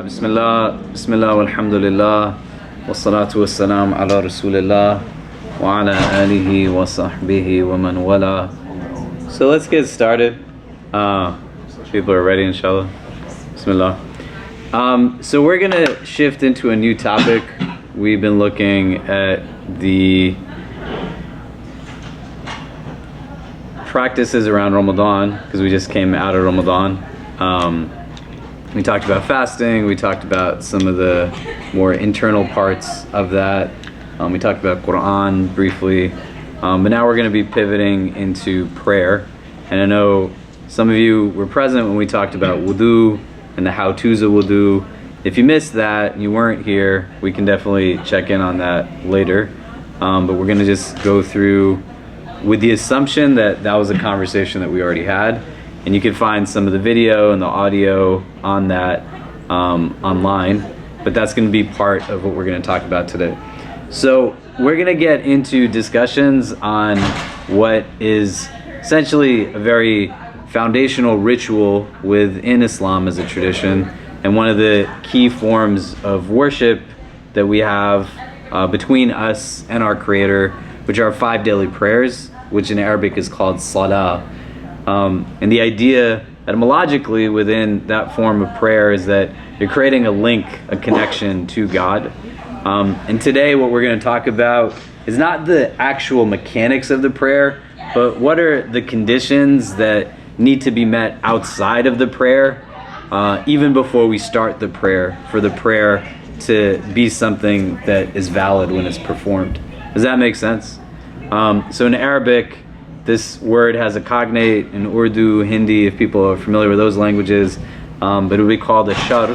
Bismillah, walhamdulillah, wassalatu wassalam ala rasulillah, wa ala alihi wa sahbihi wa man wala. So let's get started. People are ready, inshallah. Bismillah. So we're going to shift into a new topic. We've been looking at the practices around Ramadan because we just came out of Ramadan. We talked about fasting, we talked about some of the more internal parts of that. We talked about Quran briefly, but now we're going to be pivoting into prayer. And I know some of you were present when we talked about wudu and the how-tos of wudu. If you missed that, you weren't here, we can definitely check in on that later. But we're going to just go through with the assumption that that was a conversation that we already had. And you can find some of the video and the audio on that online, but that's going to be part of what we're going to talk about today. So we're going to get into discussions on what is essentially a very foundational ritual within Islam as a tradition, and one of the key forms of worship that we have between us and our Creator, which are 5 daily prayers, which in Arabic is called salah. And the idea, etymologically, within that form of prayer is that you're creating a link, a connection to God. And today what we're going to talk about is not the actual mechanics of the prayer, but what are the conditions that need to be met outside of the prayer, even before we start the prayer, for the prayer to be something that is valid when it's performed. Does that make sense? So in Arabic, this word has a cognate in Urdu, Hindi, if people are familiar with those languages, but it would be called a shart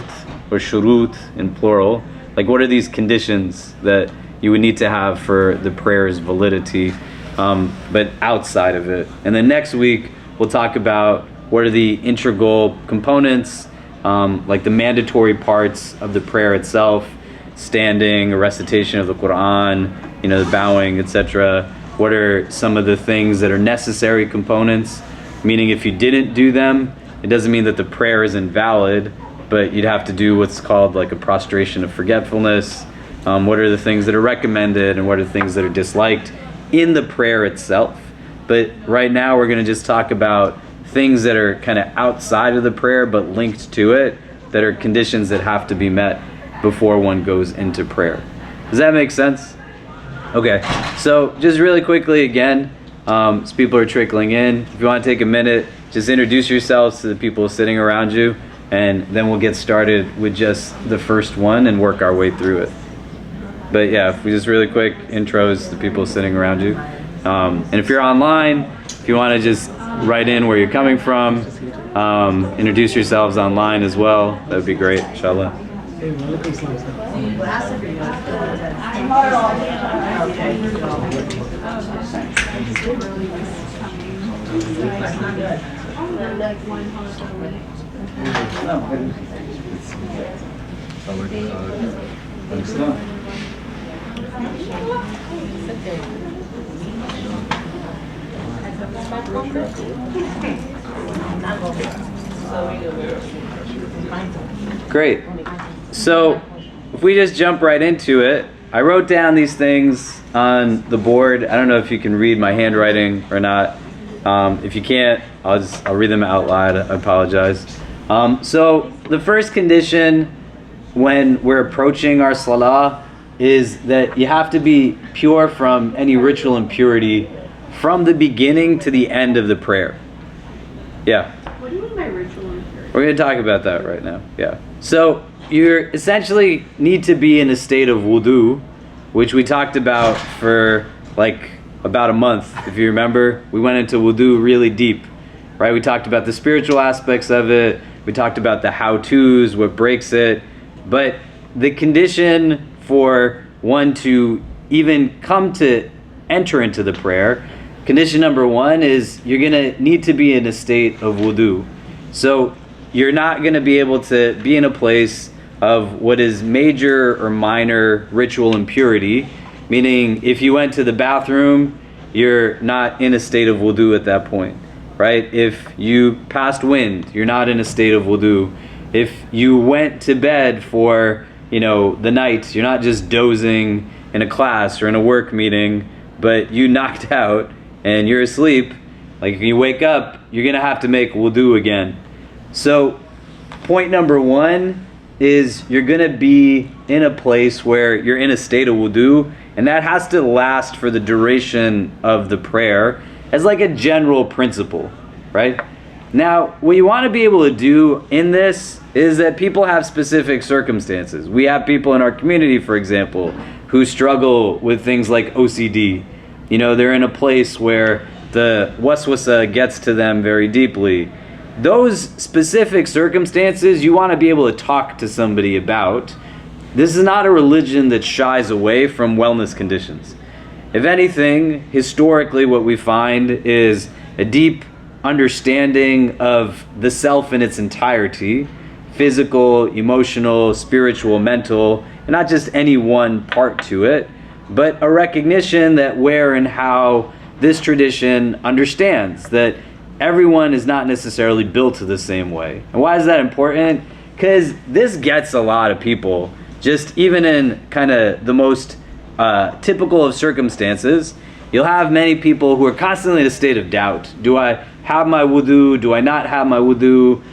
or shurut in plural. Like, what are these conditions that you would need to have for the prayer's validity, but outside of it? And then next week, we'll talk about what are the integral components, like the mandatory parts of the prayer itself, standing, a recitation of the Quran, the bowing, etc. What are some of the things that are necessary components? Meaning if you didn't do them, it doesn't mean that the prayer is invalid, but you'd have to do what's called like a prostration of forgetfulness. What are the things that are recommended and what are the things that are disliked in the prayer itself? But right now we're going to just talk about things that are kind of outside of the prayer but linked to it, that are conditions that have to be met before one goes into prayer. Does that make sense? Okay, so just really quickly again, as people are trickling in, if you want to take a minute, just introduce yourselves to the people sitting around you, and then we'll get started with just the first one and work our way through it. But yeah, if we just really quick intros to people sitting around you. And if you're online, if you want to just write in where you're coming from, introduce yourselves online as well, that would be great, inshallah. Great. So if we just jump right into it, I wrote down these things on the board. I don't know if you can read my handwriting or not. If you can't, I'll read them out loud. I apologize. So the first condition when we're approaching our salah is that you have to be pure from any ritual impurity from the beginning to the end of the prayer. Yeah. What do you mean by ritual impurity? We're going to talk about that right now. Yeah. So you essentially need to be in a state of wudu, which we talked about for like about a month. If you remember, we went into wudu really deep, right? We talked about the spiritual aspects of it. We talked about the how-tos, what breaks it. But the condition for one to even come to enter into the prayer, condition number 1 is you're going to need to be in a state of wudu. So you're not going to be able to be in a place of what is major or minor ritual impurity, meaning if you went to the bathroom, you're not in a state of wudu at that point, right? If you passed wind, you're not in a state of wudu. if you went to bed for, the night, you're not just dozing in a class or in a work meeting, but you knocked out and you're asleep, like if you wake up, you're gonna have to make wudu again. So point number one is you're gonna be in a place where you're in a state of wudu, and that has to last for the duration of the prayer as like a general principle, right? Now, what you want to be able to do in this is that people have specific circumstances. We have people in our community, for example, who struggle with things like OCD. They're in a place where the waswasa gets to them very deeply. Those specific circumstances you want to be able to talk to somebody about. This is not a religion that shies away from wellness conditions. If anything, historically what we find is a deep understanding of the self in its entirety, physical, emotional, spiritual, mental, and not just any one part to it, but a recognition that where and how this tradition understands that everyone is not necessarily built the same way. And why is that important? Because this gets a lot of people, just even in kind of the most typical of circumstances. You'll have many people who are constantly in a state of doubt. Do I have my wudu? Do I not have my wudu?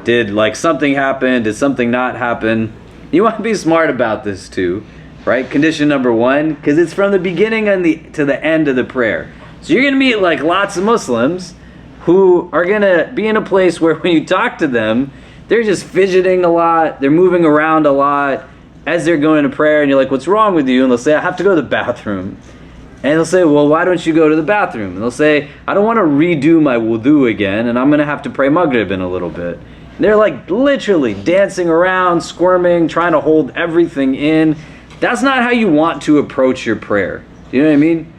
Did like something happen? Did something not happen? You want to be smart about this too, right? Condition number one, because it's from the beginning to the end of the prayer. So you're going to meet like lots of Muslims who are going to be in a place where when you talk to them, they're just fidgeting a lot, they're moving around a lot as they're going to prayer, and you're like, what's wrong with you? And they'll say, I have to go to the bathroom. And they'll say, well, why don't you go to the bathroom? And they'll say, I don't want to redo my wudu again, and I'm going to have to pray Maghrib in a little bit. And they're like literally dancing around, squirming, trying to hold everything in. That's not how you want to approach your prayer. Do you know what I mean?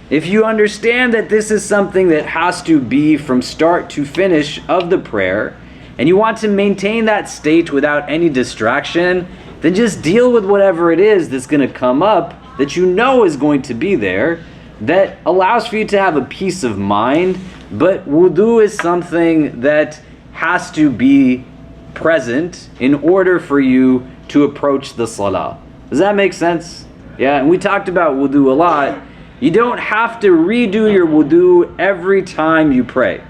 If you understand that this is something that has to be from start to finish of the prayer, and you want to maintain that state without any distraction, then just deal with whatever it is that's going to come up that you know is going to be there, that allows for you to have a peace of mind. But wudu is something that has to be present in order for you to approach the salah. Does that make sense? Yeah, and we talked about wudu a lot. You don't have to redo your wudu every time you pray.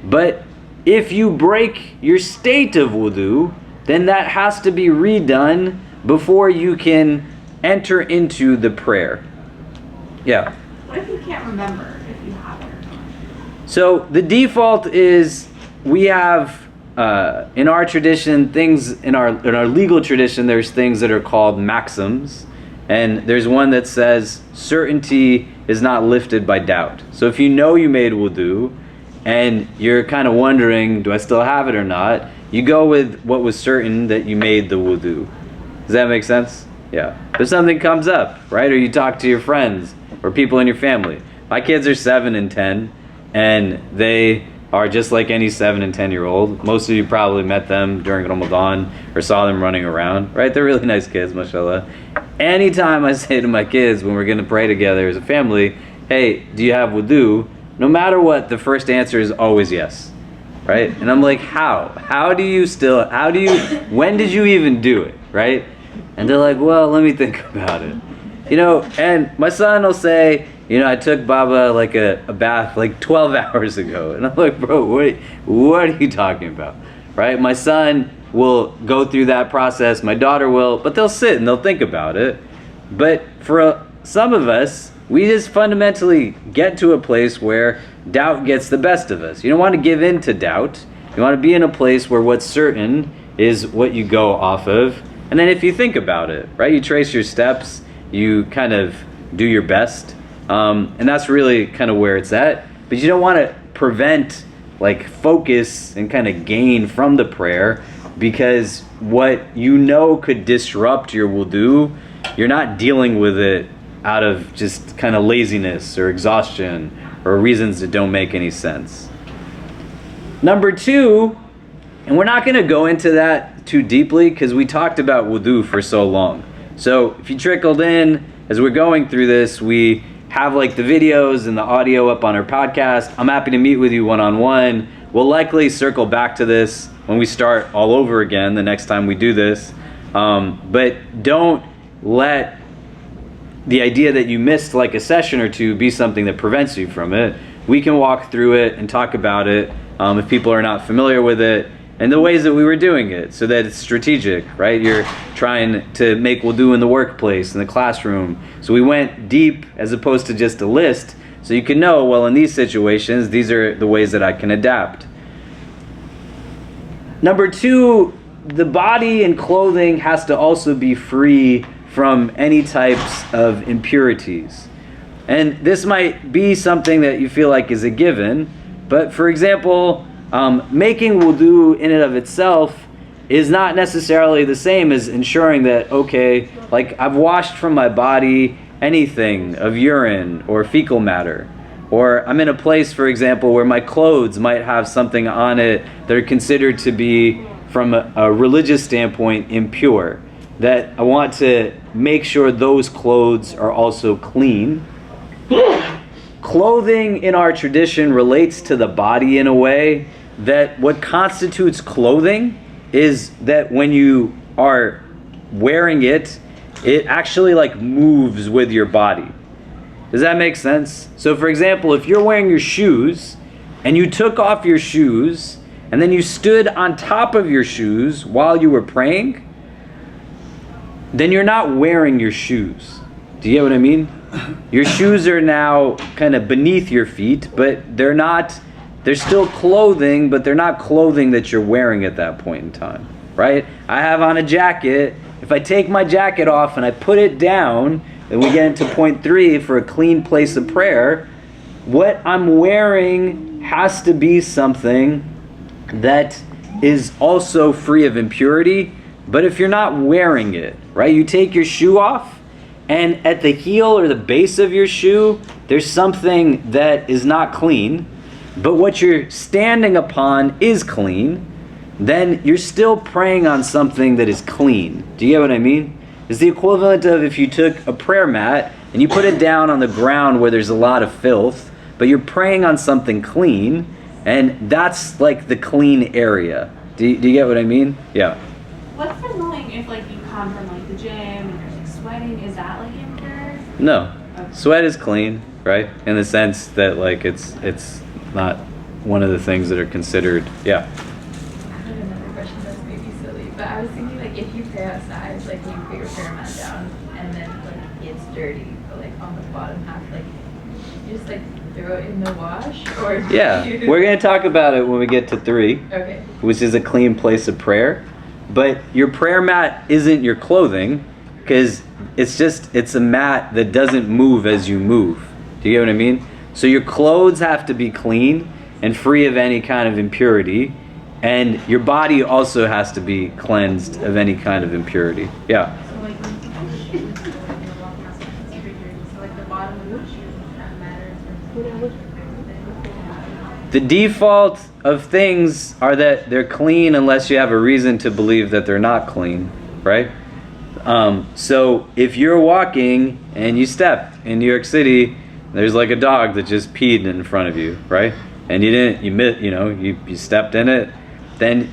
But if you break your state of wudu, then that has to be redone before you can enter into the prayer. Yeah. What if you can't remember if you have it or not? So the default is we have in our tradition things in our legal tradition. There's things that are called maxims, and there's one that says certainty is not lifted by doubt. So if you know you made wudu and you're kind of wondering, do I still have it or not? You go with what was certain, that you made the wudu. Does that make sense? Yeah. If something comes up, right? Or you talk to your friends or people in your family. My kids are 7 and 10, and they are just like any 7 and 10-year-old. Most of you probably met them during Ramadan or saw them running around, right? They're really nice kids, mashallah. Anytime I say to my kids when we're going to pray together as a family, hey, do you have wudu? No matter what, the first answer is always yes, right? And I'm like, how? When did you even do it, right? And they're like, well, let me think about it. And my son will say, I took Baba like a bath like 12 hours ago. And I'm like, bro, what are you talking about? Right? My son will go through that process. My daughter will, but they'll sit and they'll think about it. But for some of us, we just fundamentally get to a place where doubt gets the best of us. You don't want to give in to doubt. You want to be in a place where what's certain is what you go off of. And then if you think about it, right, you trace your steps, you kind of do your best. And that's really kind of where it's at. But you don't want to prevent like focus and kind of gain from the prayer, because what could disrupt your wudu, you're not dealing with it out of just kind of laziness or exhaustion or reasons that don't make any sense. Number 2, and we're not going to go into that too deeply because we talked about wudu for so long. So if you trickled in as we're going through this, we have like the videos and the audio up on our podcast. I'm happy to meet with you one-on-one. we'll likely circle back to this when we start all over again the next time we do this. But don't let the idea that you missed like a session or two be something that prevents you from it. We can walk through it and talk about it if people are not familiar with it, and the ways that we were doing it so that it's strategic, right? You're trying to make wudu in the workplace, in the classroom. So we went deep as opposed to just a list, so you can know, well, in these situations, these are the ways that I can adapt. Number two, the body and clothing has to also be free from any types of impurities. And this might be something that you feel like is a given, but for example, making wudu in and of itself is not necessarily the same as ensuring that, okay, like I've washed from my body anything of urine or fecal matter, or I'm in a place, for example, where my clothes might have something on it that are considered to be, from a religious standpoint, impure, that I want to make sure those clothes are also clean. Clothing in our tradition relates to the body in a way that what constitutes clothing is that when you are wearing it, it actually like moves with your body. Does that make sense? So for example, if you're wearing your shoes and you took off your shoes and then you stood on top of your shoes while you were praying, then you're not wearing your shoes. Do you get what I mean? Your shoes are now kind of beneath your feet, but they're still clothing, but they're not clothing that you're wearing at that point in time, right? I have on a jacket. If I take my jacket off and I put it down, then we get into point 3 for a clean place of prayer. What I'm wearing has to be something that is also free of impurity. But if you're not wearing it, right, you take your shoe off, and at the heel or the base of your shoe, there's something that is not clean, but what you're standing upon is clean, then you're still praying on something that is clean. Do you get what I mean? It's the equivalent of if you took a prayer mat and you put it down on the ground where there's a lot of filth, but you're praying on something clean, and that's like the clean area. Do you get what I mean? Yeah. What's the ruling if like you come from like the gym and there's like sweating? Is that like impure? No. Okay. Sweat is clean, right? In the sense that like it's not one of the things that are considered. Yeah. I have another question that's maybe silly, but I was thinking like if you pray outside, like when you put your prayer mat down and then like it's dirty, but like on the bottom half, like you just like throw it in the wash, or Yeah, we're gonna talk about it when we get to 3, okay. which is a clean place of prayer. But your prayer mat isn't your clothing, because it's a mat that doesn't move as you move. Do you get what I mean? So your clothes have to be clean and free of any kind of impurity, and your body also has to be cleansed of any kind of impurity. Yeah. So like when you put shoes, so like you're walking outside, it's pretty dirty. So like the bottom of the shoe, that matters. The default of things are that they're clean unless you have a reason to believe that they're not clean, right? So if you're walking and you step in New York City, there's like a dog that just peed in front of you, right? And you stepped in it, then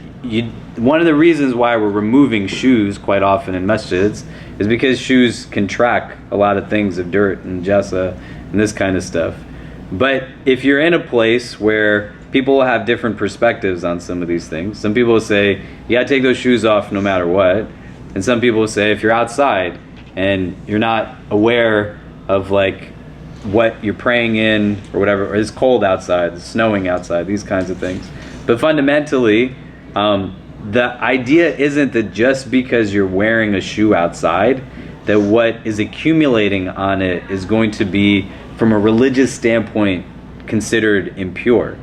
one of the reasons why we're removing shoes quite often in masjids is because shoes can track a lot of things of dirt and jasa and this kind of stuff. But if you're in a place where people will have different perspectives on some of these things, some people will say, you gotta take those shoes off no matter what. And some people will say, if you're outside and you're not aware of like what you're praying in or whatever, or it's cold outside, it's snowing outside, these kinds of things. But fundamentally, the idea isn't that just because you're wearing a shoe outside, that what is accumulating on it is going to be, from a religious standpoint, considered impure.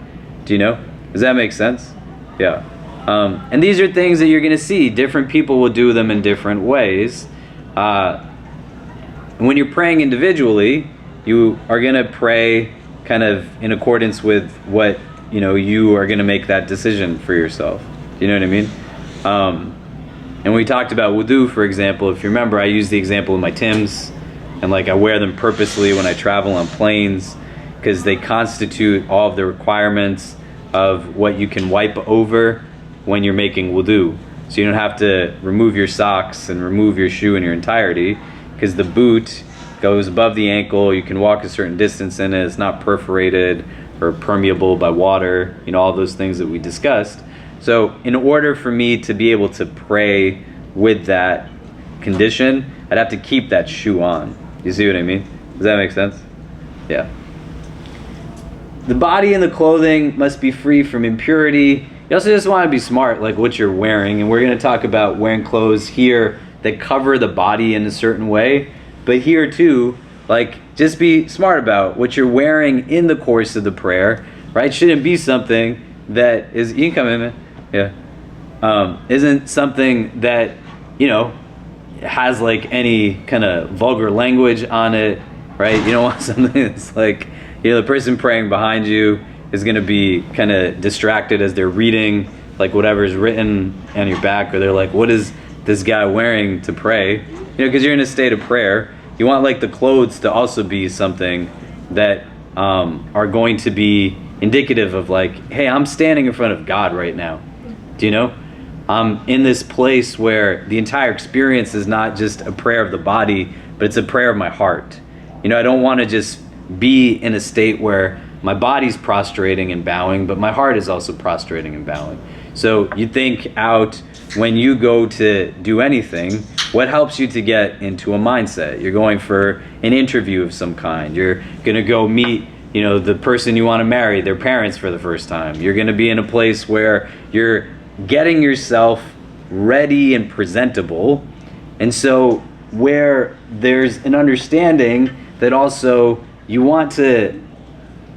Do you know? Does that make sense? Yeah. And these are things that you're going to see. Different people will do them in different ways. When you're praying individually, you are going to pray kind of in accordance with what, you are going to make that decision for yourself. Do you know what I mean? And we talked about wudu, for example. If you remember, I used the example of my Tims. And like I wear them purposely when I travel on planes because they constitute all of the requirements of what you can wipe over when you're making wudu. So you don't have to remove your socks and remove your shoe in your entirety, because the boot goes above the ankle. You can walk a certain distance in it. It's not perforated or permeable by water, all those things that we discussed. So in order for me to be able to pray with that condition, I'd have to keep that shoe on. You see what I mean? Does that make sense? Yeah. The body and the clothing must be free from impurity. You also just want to be smart, like what you're wearing. And we're going to talk about wearing clothes here that cover the body in a certain way. But here too, like, just be smart about what you're wearing in the course of the prayer, right? Shouldn't be something that is, you can come in, man. Yeah. Isn't something that, has like any kind of vulgar language on it, right? You don't want something that's like, the person praying behind you is going to be kind of distracted as they're reading like whatever's written on your back, or they're like, what is this guy wearing to pray? Because you're in a state of prayer. You want like the clothes to also be something that are going to be indicative of like, hey, I'm standing in front of God right now. Do you know? I'm in this place where the entire experience is not just a prayer of the body, but it's a prayer of my heart. I don't want to just be in a state where my body's prostrating and bowing, but my heart is also prostrating and bowing. So you think out when you go to do anything, what helps you to get into a mindset? You're going for an interview of some kind. You're going to go meet, the person you want to marry, their parents for the first time. You're going to be in a place where you're getting yourself ready and presentable. And so where there's an understanding that also you want to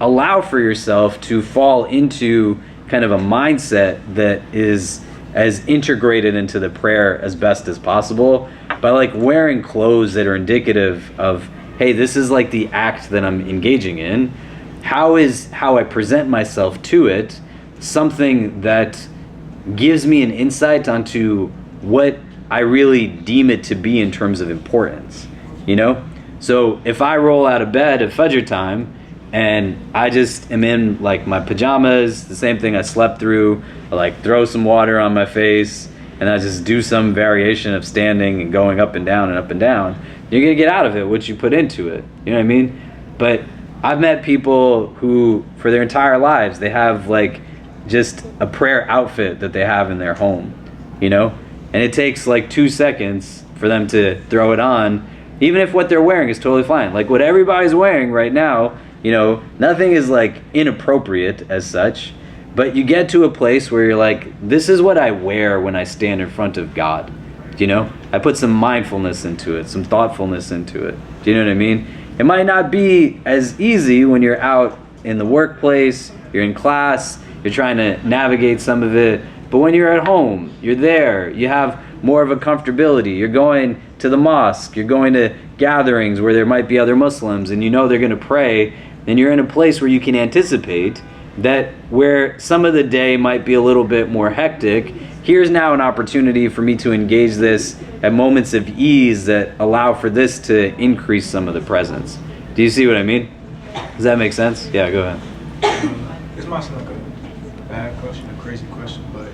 allow for yourself to fall into kind of a mindset that is as integrated into the prayer as best as possible, by like wearing clothes that are indicative of, hey, this is like the act that I'm engaging in. How is how I present myself to it something that gives me an insight onto what I really deem it to be in terms of importance, So if I roll out of bed at Fajr time and I just am in like my pajamas, the same thing I slept through, I like throw some water on my face and I just do some variation of standing and going up and down, you're going to get out of it what you put into it. You know what I mean? But I've met people who, for their entire lives, they have like just a prayer outfit that they have in their home, and it takes like 2 seconds for them to throw it on, even if what they're wearing is totally fine. Like what everybody's wearing right now, nothing is like inappropriate as such, but you get to a place where you're like, this is what I wear when I stand in front of God. I put some mindfulness into it, some thoughtfulness into it. Do you know what I mean? It might not be as easy when you're out in the workplace, you're in class, you're trying to navigate some of it, but when you're at home, you're there, you have more of a comfortability. You're going to the mosque, you're going to gatherings where there might be other Muslims, and they're going to pray, and you're in a place where you can anticipate that where some of the day might be a little bit more hectic, here's now an opportunity for me to engage this at moments of ease that allow for this to increase some of the presence. Do you see what I mean? Does that make sense? Yeah, go ahead. This might sound like a bad question, a crazy question, but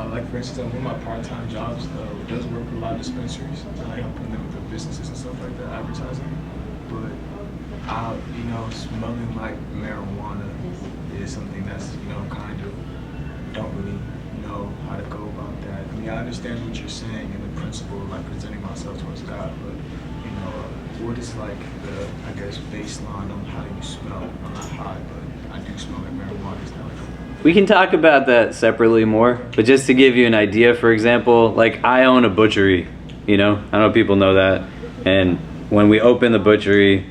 like for instance, one of my part-time jobs does work with a lot of dispensaries. I help them with their businesses and stuff like that, advertising. But smelling like marijuana is something that's kind of don't really know how to go about that. I mean, I understand what you're saying and the principle of like presenting myself towards God, but what is like the baseline on how you smell? I'm not high, but I do smell like marijuana. Is that like We can talk about that separately more, but just to give you an idea, for example, like I own a butchery, I don't know if people know that, and when we opened the butchery,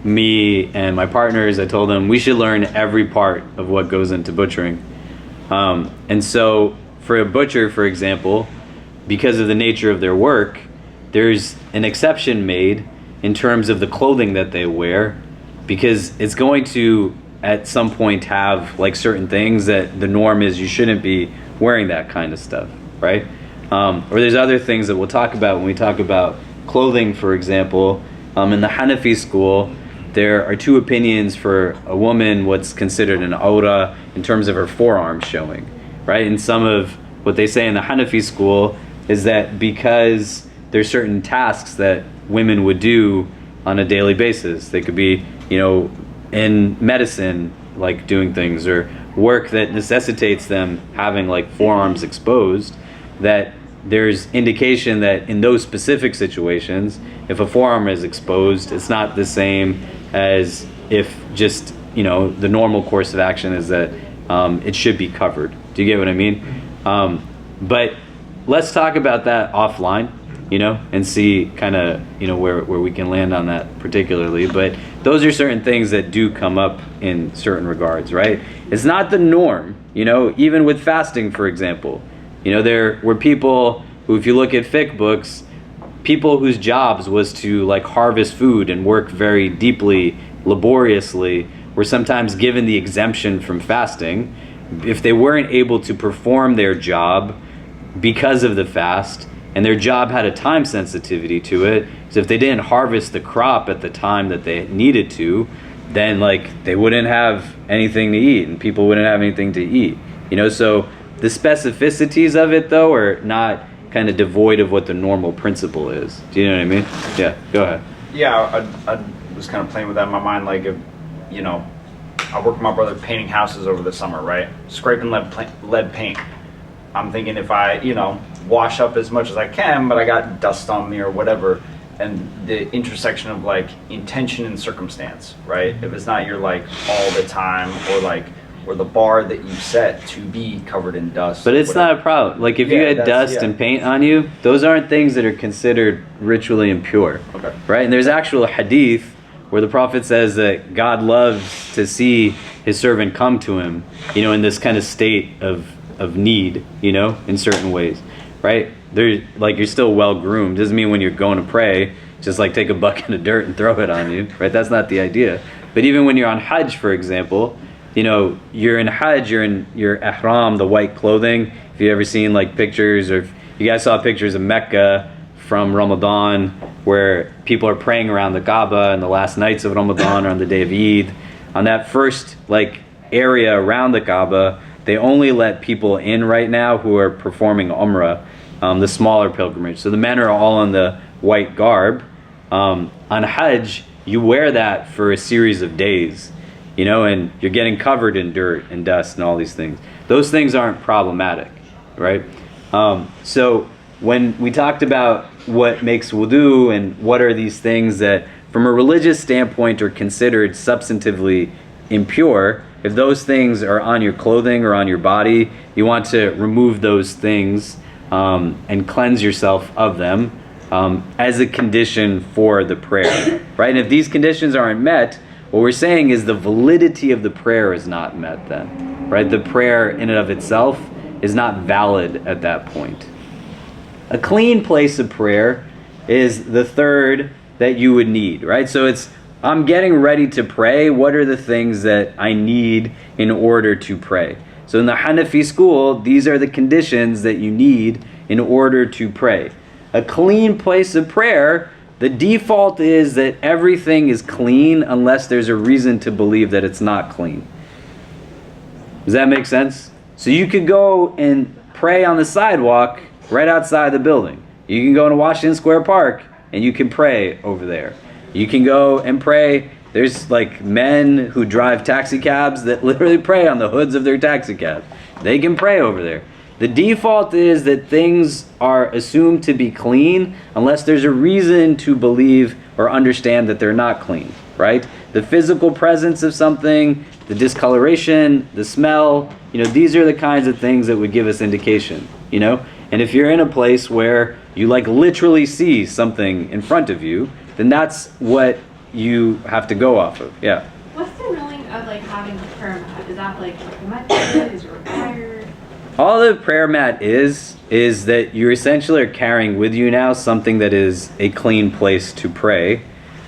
me and my partners, I told them we should learn every part of what goes into butchering. And so for a butcher, for example, because of the nature of their work, there's an exception made in terms of the clothing that they wear, because it's going to at some point have like certain things that the norm is you shouldn't be wearing that kind of stuff, right? Or there's other things that we'll talk about when we talk about clothing, for example. In the Hanafi school, there are two opinions for a woman what's considered an aura in terms of her forearm showing, right? And some of what they say in the Hanafi school is that because there's certain tasks that women would do on a daily basis, they could be, in medicine, like doing things, or work that necessitates them having like forearms exposed, that there's indication that in those specific situations, if a forearm is exposed, it's not the same as if just, the normal course of action is that it should be covered. Do you get what I mean? But let's talk about that offline, and see kind of, where we can land on that particularly. But those are certain things that do come up in certain regards, right? It's not the norm, even with fasting, for example. There were people who, if you look at fiqh books, people whose jobs was to like harvest food and work very deeply, laboriously, were sometimes given the exemption from fasting if they weren't able to perform their job because of the fast, and their job had a time sensitivity to it. So if they didn't harvest the crop at the time that they needed to, then like they wouldn't have anything to eat, and people wouldn't have anything to eat. So the specificities of it though are not kind of devoid of what the normal principle is. Do you know what I mean? Yeah, go ahead. Yeah, I was kind of playing with that in my mind, like if, I worked with my brother painting houses over the summer, right? Scraping lead paint. I'm thinking if I, wash up as much as I can, but I got dust on me or whatever, and the intersection of like intention and circumstance, right? If it's not your like all the time, or the bar that you set to be covered in dust. But it's not a problem. Like if you had dust and paint on you, those aren't things that are considered ritually impure. Okay. Right? And there's actual hadith where the Prophet says that God loves to see his servant come to him, in this kind of state of need, in certain ways. Right? You're still well groomed. Doesn't mean when you're going to pray, just like take a bucket of dirt and throw it on you. Right? That's not the idea. But even when you're on Hajj, for example, you're in Hajj, you're in your ihram, the white clothing. If you've ever seen like pictures, or if you guys saw pictures of Mecca from Ramadan, where people are praying around the Kaaba in the last nights of Ramadan or on the day of Eid, on that first like area around the Kaaba, they only let people in right now who are performing Umrah, the smaller pilgrimage. So the men are all in the white garb. On Hajj, you wear that for a series of days, and you're getting covered in dirt and dust and all these things. Those things aren't problematic, right? So when we talked about what makes wudu and what are these things that from a religious standpoint are considered substantively impure, if those things are on your clothing or on your body, you want to remove those things and cleanse yourself of them as a condition for the prayer, right? And if these conditions aren't met, what we're saying is the validity of the prayer is not met then, right? The prayer in and of itself is not valid at that point. A clean place of prayer is the third that you would need, right? So I'm getting ready to pray. What are the things that I need in order to pray? So in the Hanafi school, these are the conditions that you need in order to pray. A clean place of prayer, the default is that everything is clean unless there's a reason to believe that it's not clean. Does that make sense? So you could go and pray on the sidewalk right outside the building. You can go to Washington Square Park and you can pray over there. You can go and pray. There's like men who drive taxi cabs that literally pray on the hoods of their taxi cabs. They can pray over there. The default is that things are assumed to be clean unless there's a reason to believe or understand that they're not clean, right? The physical presence of something, the discoloration, the smell, these are the kinds of things that would give us indication, And if you're in a place where you like literally see something in front of you, then that's what you have to go off of. Yeah. What's the ruling of like having a prayer mat? Is that like recommended? Is it required? All the prayer mat is that you essentially are carrying with you now something that is a clean place to pray.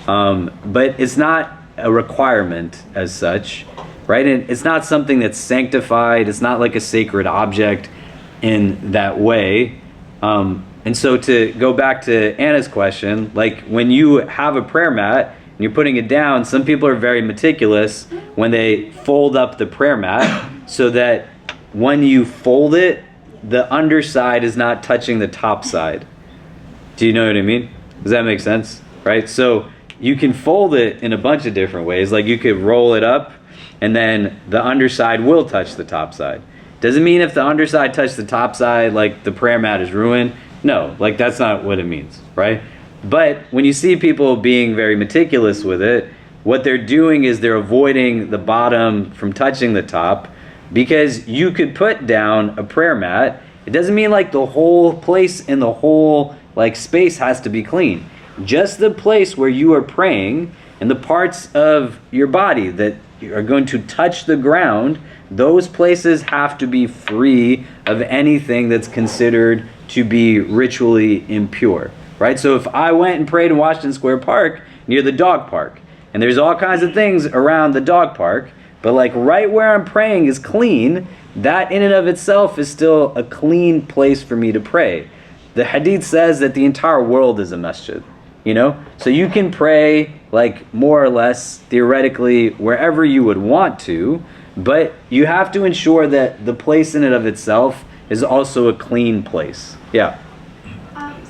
But it's not a requirement as such, right? And it's not something that's sanctified. It's not like a sacred object in that way. And so to go back to Anna's question, like when you have a prayer mat, and you're putting it down, some people are very meticulous when they fold up the prayer mat so that when you fold it, the underside is not touching the top side. Do you know what I mean? Does that make sense? Right? So you can fold it in a bunch of different ways. Like you could roll it up and then the underside will touch the top side. Doesn't mean if the underside touched the top side, like the prayer mat is ruined. No, like that's not what it means, right? But when you see people being very meticulous with it, what they're doing is they're avoiding the bottom from touching the top, because you could put down a prayer mat. It doesn't mean like the whole place in the whole like space has to be clean. Just the place where you are praying and the parts of your body that are going to touch the ground, those places have to be free of anything that's considered to be ritually impure, right? So if I went and prayed in Washington Square Park near the dog park, and there's all kinds of things around the dog park, but like right where I'm praying is clean, that in and of itself is still a clean place for me to pray. The hadith says that the entire world is a masjid, you know? So you can pray like more or less theoretically wherever you would want to, but you have to ensure that the place in and of itself is also a clean place. Yeah.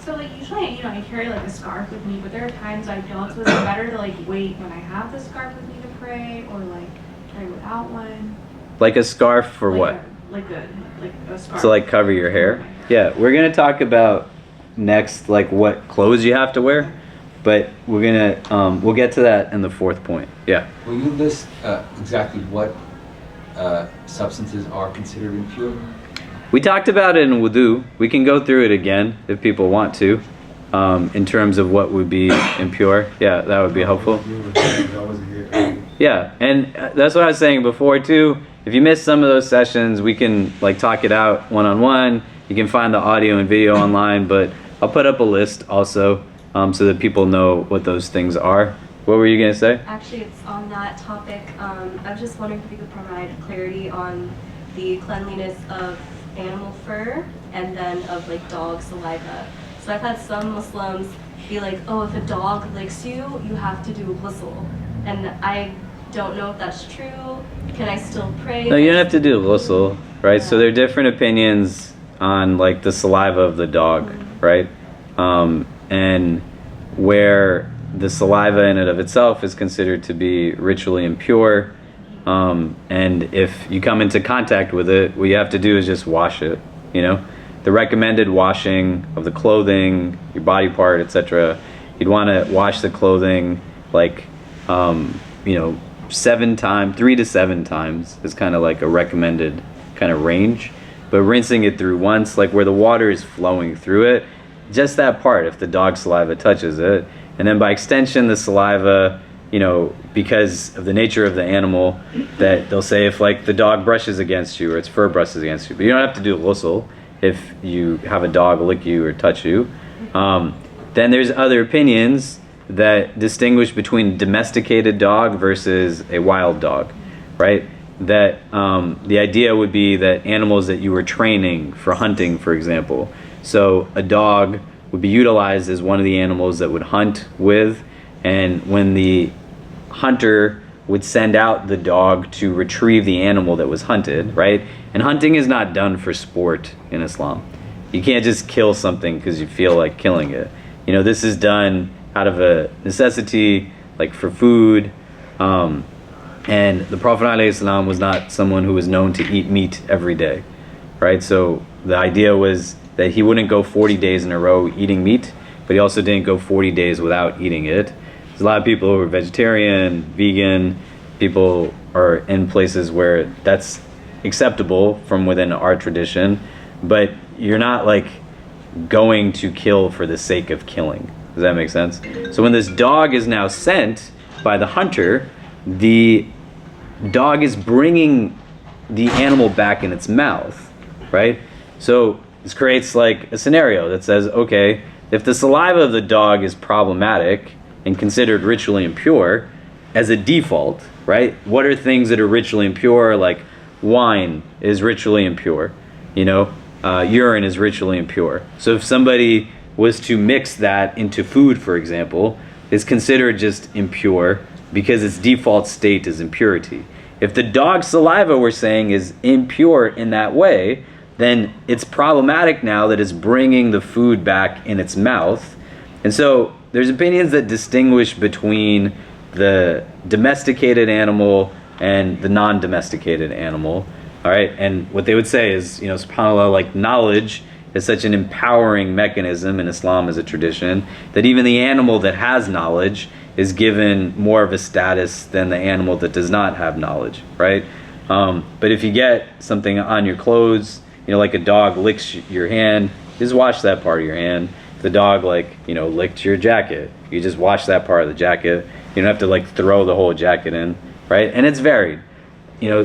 So like usually, I carry like a scarf with me, but there are times I don't. So is it better to like wait when I have the scarf with me to pray, or like pray without one? Like a scarf for what? Like a scarf. To like cover your hair? Yeah, we're gonna talk about next like what clothes you have to wear, but we're gonna we'll get to that in the fourth point. Yeah. Will you list exactly what substances are considered impure? We talked about it in wudu. We can go through it again if people want to, in terms of what would be impure. Yeah, that would be helpful. Yeah, and that's what I was saying before too. If you missed some of those sessions, we can like talk it out one-on-one. You can find the audio and video online, but I'll put up a list also so that people know what those things are. What were you going to say? Actually, it's on that topic. I was just wondering if you could provide clarity on the cleanliness of animal fur and then of like dog saliva. So I've had some Muslims be like, oh, if a dog licks you, you have to do a ghusl. And I don't know if that's true. Can I still pray? No, you don't have to do ghusl, right? Yeah. So there are different opinions on like the saliva of the dog, right? And where the saliva in and of itself is considered to be ritually impure, and if you come into contact with it, what you have to do is just wash it, you know? The recommended washing of the clothing, your body part, etc. You'd want to wash the clothing like, 3 to 7 times is kind of like a recommended kind of range. But rinsing it through once, like where the water is flowing through it, just that part, if the dog saliva touches it, and then by extension the saliva, because of the nature of the animal, that they'll say if like the dog brushes against you or its fur brushes against you, but you don't have to do ghusl if you have a dog lick you or touch you. Then there's other opinions that distinguish between domesticated dog versus a wild dog, right? That the idea would be that animals that you were training for hunting, for example. So a dog would be utilized as one of the animals that would hunt with, and when the hunter would send out the dog to retrieve the animal that was hunted, right? And hunting is not done for sport in Islam. You can't just kill something because you feel like killing it. This is done out of a necessity, like for food. And the Prophet ﷺ was not someone who was known to eat meat every day, right? So the idea was that he wouldn't go 40 days in a row eating meat, but he also didn't go 40 days without eating it. There's a lot of people who are vegetarian, vegan. People are in places where that's acceptable from within our tradition, but you're not like going to kill for the sake of killing. Does that make sense? So when this dog is now sent by the hunter, the dog is bringing the animal back in its mouth, right? So this creates like a scenario that says, okay, if the saliva of the dog is problematic and considered ritually impure as a default, right? What are things that are ritually impure? Like wine is ritually impure, urine is ritually impure. So if somebody was to mix that into food, for example, is considered just impure because its default state is impurity. If the dog's saliva, we're saying, is impure in that way, then it's problematic now that it's bringing the food back in its mouth. And so there's opinions that distinguish between the domesticated animal and the non-domesticated animal. All right, and what they would say is, subhanAllah, like knowledge is such an empowering mechanism in Islam as a tradition that even the animal that has knowledge is given more of a status than the animal that does not have knowledge, right? But if you get something on your clothes, like a dog licks your hand, just wash that part of your hand. If the dog licked your jacket, you just wash that part of the jacket. You don't have to throw the whole jacket in, right? And it's varied.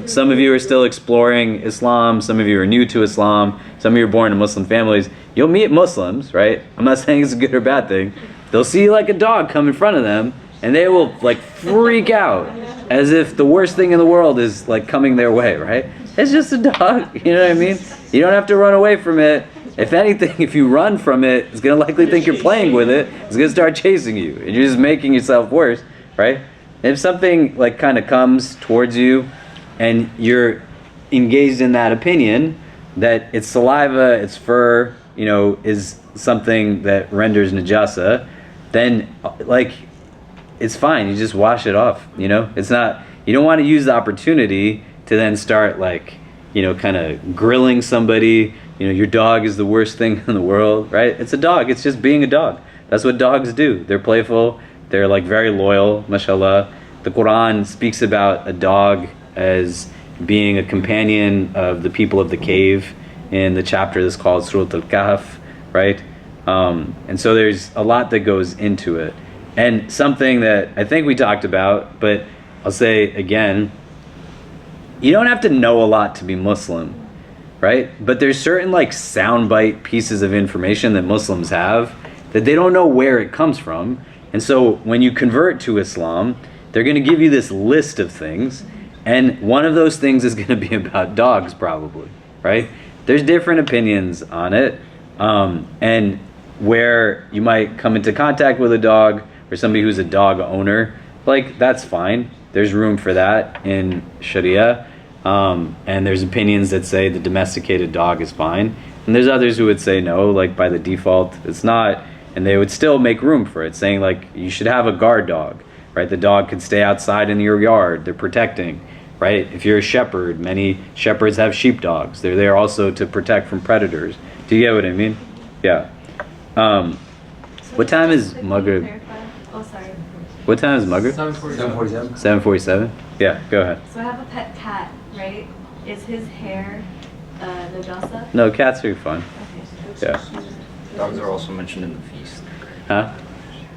Some of you are still exploring Islam, some of you are new to Islam, some of you are born in Muslim families. You'll meet Muslims, right? I'm not saying it's a good or bad thing. They'll see a dog come in front of them, and they will freak out as if the worst thing in the world is coming their way, right? It's just a dog, you know what I mean? You don't have to run away from it. If anything, if you run from it, it's going to likely think you're playing with it. It's going to start chasing you, and you're just making yourself worse, right? If something kind of comes towards you, and you're engaged in that opinion that its saliva, its fur, is something that renders najasa, then it's fine. You just wash it off. It's not. You don't want to use the opportunity to then start kind of grilling somebody. Your dog is the worst thing in the world, right? It's a dog. It's just being a dog. That's what dogs do. They're playful. They're very loyal, mashallah. The Quran speaks about a dog as being a companion of the people of the cave in the chapter that's called Surat al-Kahf, right? And so there's a lot that goes into it. And something that I think we talked about, but I'll say again, you don't have to know a lot to be Muslim, right? But there's certain soundbite pieces of information that Muslims have that they don't know where it comes from. And so when you convert to Islam, they're going to give you this list of things. And one of those things is going to be about dogs, probably, right? There's different opinions on it. And where you might come into contact with a dog or somebody who's a dog owner, that's fine. There's room for that in Sharia. And there's opinions that say the domesticated dog is fine. And there's others who would say no, by the default, it's not. And they would still make room for it, saying you should have a guard dog, right? The dog can stay outside in your yard. They're protecting. Right? If you're a shepherd, many shepherds have sheepdogs. They're there also to protect from predators. Do you get what I mean? Yeah. What time is Maghrib? Oh, sorry. What time is Maghrib? 7:47. 7:47? Yeah, go ahead. So I have a pet cat, right? Is his hair najasa? No, cats are fun. Okay. Yeah. Dogs are also mentioned in the feast. Huh?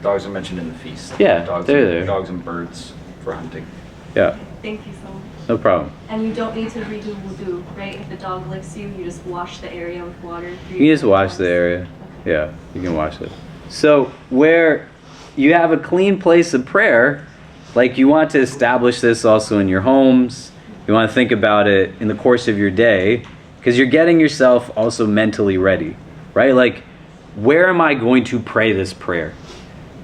Dogs are mentioned in the feast. Yeah, dogs they're and, there. Dogs and birds for hunting. Yeah, Thank you so much. no problem. And you don't need to redo wudu, right? If the dog licks you, you just wash the area with water. You can just wash the area. Yeah, you can wash it. So where you have a clean place of prayer, you want to establish this also in your homes. You want to think about it in the course of your day, because you're getting yourself also mentally ready, right? Where am I going to pray this prayer?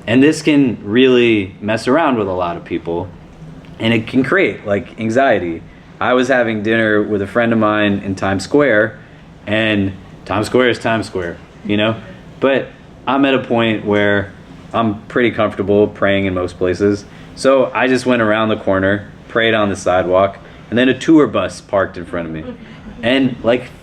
And this can really mess around with a lot of people, and it can create anxiety. I was having dinner with a friend of mine in Times Square, and Times Square is Times Square, but I'm at a point where I'm pretty comfortable praying in most places. So I just went around the corner, prayed on the sidewalk, and then a tour bus parked in front of me. And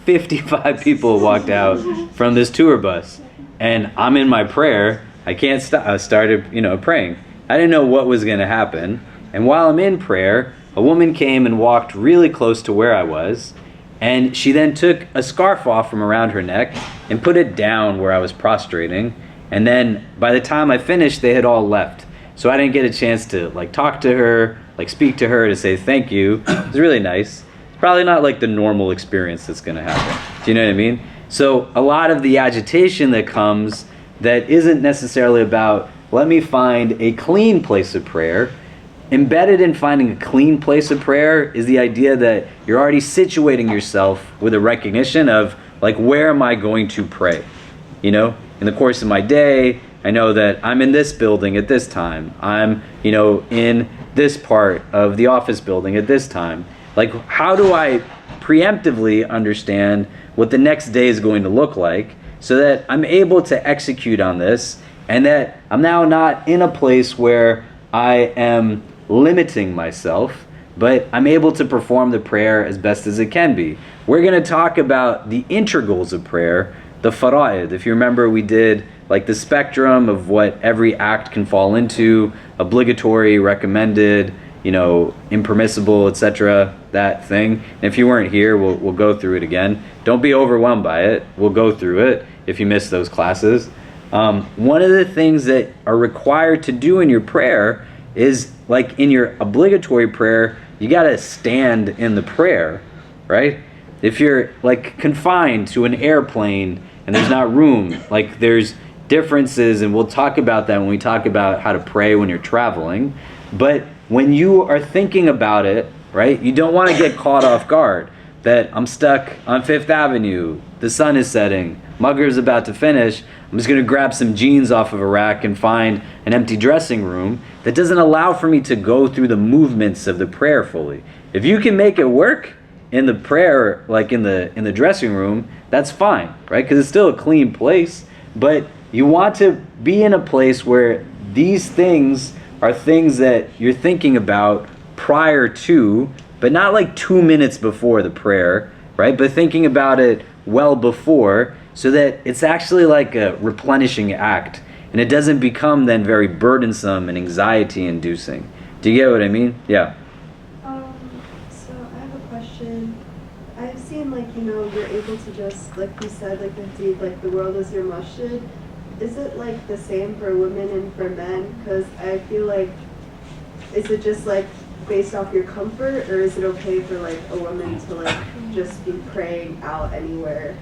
55 people walked out from this tour bus. And I'm in my prayer. I can't stop. I started, praying. I didn't know what was going to happen. And while I'm in prayer, a woman came and walked really close to where I was. And she then took a scarf off from around her neck and put it down where I was prostrating. And then by the time I finished, they had all left. So I didn't get a chance to talk to her, speak to her, to say thank you. It was really nice. It's probably not the normal experience that's going to happen. Do you know what I mean? So a lot of the agitation that comes that isn't necessarily about, let me find a clean place of prayer. Embedded in finding a clean place of prayer is the idea that you're already situating yourself with a recognition of where am I going to pray? In the course of my day, I know that I'm in this building at this time. I'm, in this part of the office building at this time. Like, how do I preemptively understand what the next day is going to look like so that I'm able to execute on this, and that I'm now not in a place where I am limiting myself, but I'm able to perform the prayer as best as it can be. We're going to talk about the integrals of prayer, the fara'id. If you remember, we did like the spectrum of what every act can fall into: obligatory, recommended, impermissible, etc., that thing. And if you weren't here, we'll go through it again. Don't be overwhelmed by it. We'll go through it if you missed those classes. One of the things that are required to do in your prayer is, like in your obligatory prayer, you got to stand in the prayer, right? If you're like confined to an airplane and there's not room, like there's differences, and we'll talk about that when we talk about how to pray when you're traveling. But when you are thinking about it, right, you don't want to get caught off guard that I'm stuck on Fifth Avenue, the sun is setting, Mugger's about to finish, I'm just going to grab some jeans off of a rack and find an empty dressing room. That doesn't allow for me to go through the movements of the prayer fully. If you can make it work in the prayer, like in the dressing room, that's fine, right? Because it's still a clean place. But you want to be in a place where these things are things that you're thinking about prior to, but not like 2 minutes before the prayer, right? But thinking about it well before, so that it's actually like a replenishing act, and it doesn't become then very burdensome and anxiety inducing. Do you get what I mean? Yeah. So I have a question. I've seen you're able to just, like you said, like the hadith, like the world is your masjid. Is it like the same for women and for men? Because I feel like, is it just like based off your comfort, or is it okay for like a woman to like just be praying out anywhere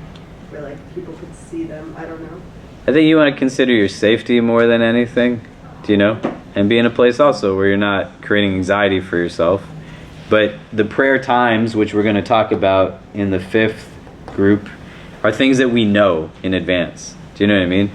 where like people could see them? I don't know. I think you want to consider your safety more than anything, and be in a place also where you're not creating anxiety for yourself. But the prayer times, which we're going to talk about in the 5th group, are things that we know in advance. Do you know what I mean?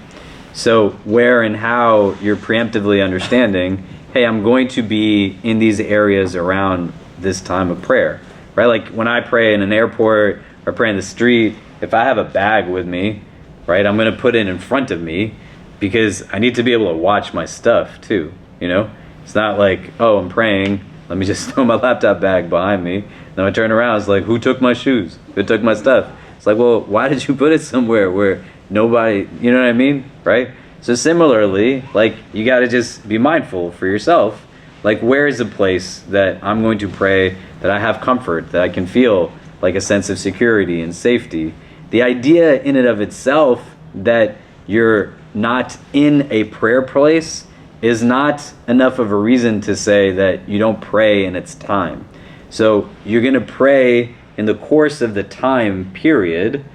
So where and how you're preemptively understanding, hey, I'm going to be in these areas around this time of prayer, right? Like when I pray in an airport or pray in the street, if I have a bag with me, right, I'm going to put it in front of me because I need to be able to watch my stuff too, It's not like, oh, I'm praying, let me just throw my laptop bag behind me. Then I turn around, it's like, who took my shoes? Who took my stuff? It's like, well, why did you put it somewhere where nobody, you know what I mean, right? So similarly, like, you got to just be mindful for yourself. Like, where is a place that I'm going to pray that I have comfort, that I can feel like a sense of security and safety? The idea in and of itself that you're not in a prayer place is not enough of a reason to say that you don't pray in its time. So you're going to pray in the course of the time period,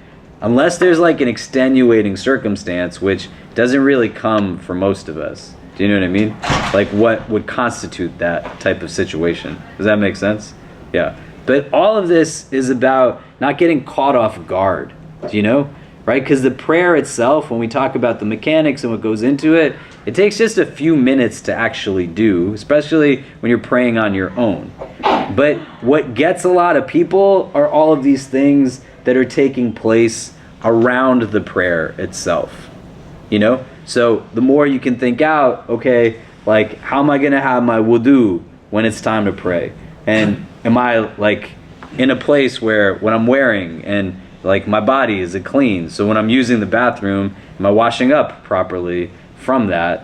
unless there's like an extenuating circumstance, which doesn't really come for most of us. Do you know what I mean? Like, what would constitute that type of situation? Does that make sense? Yeah. But all of this is about not getting caught off guard. Do you know? Right? Because the prayer itself, when we talk about the mechanics and what goes into it, it takes just a few minutes to actually do, especially when you're praying on your own. But what gets a lot of people are all of these things that are taking place around the prayer itself. So the more you can think out, okay, like, how am I going to have my wudu when it's time to pray? And am I like in a place where what I'm wearing and like my body is it clean? So when I'm using the bathroom, am I washing up properly from that?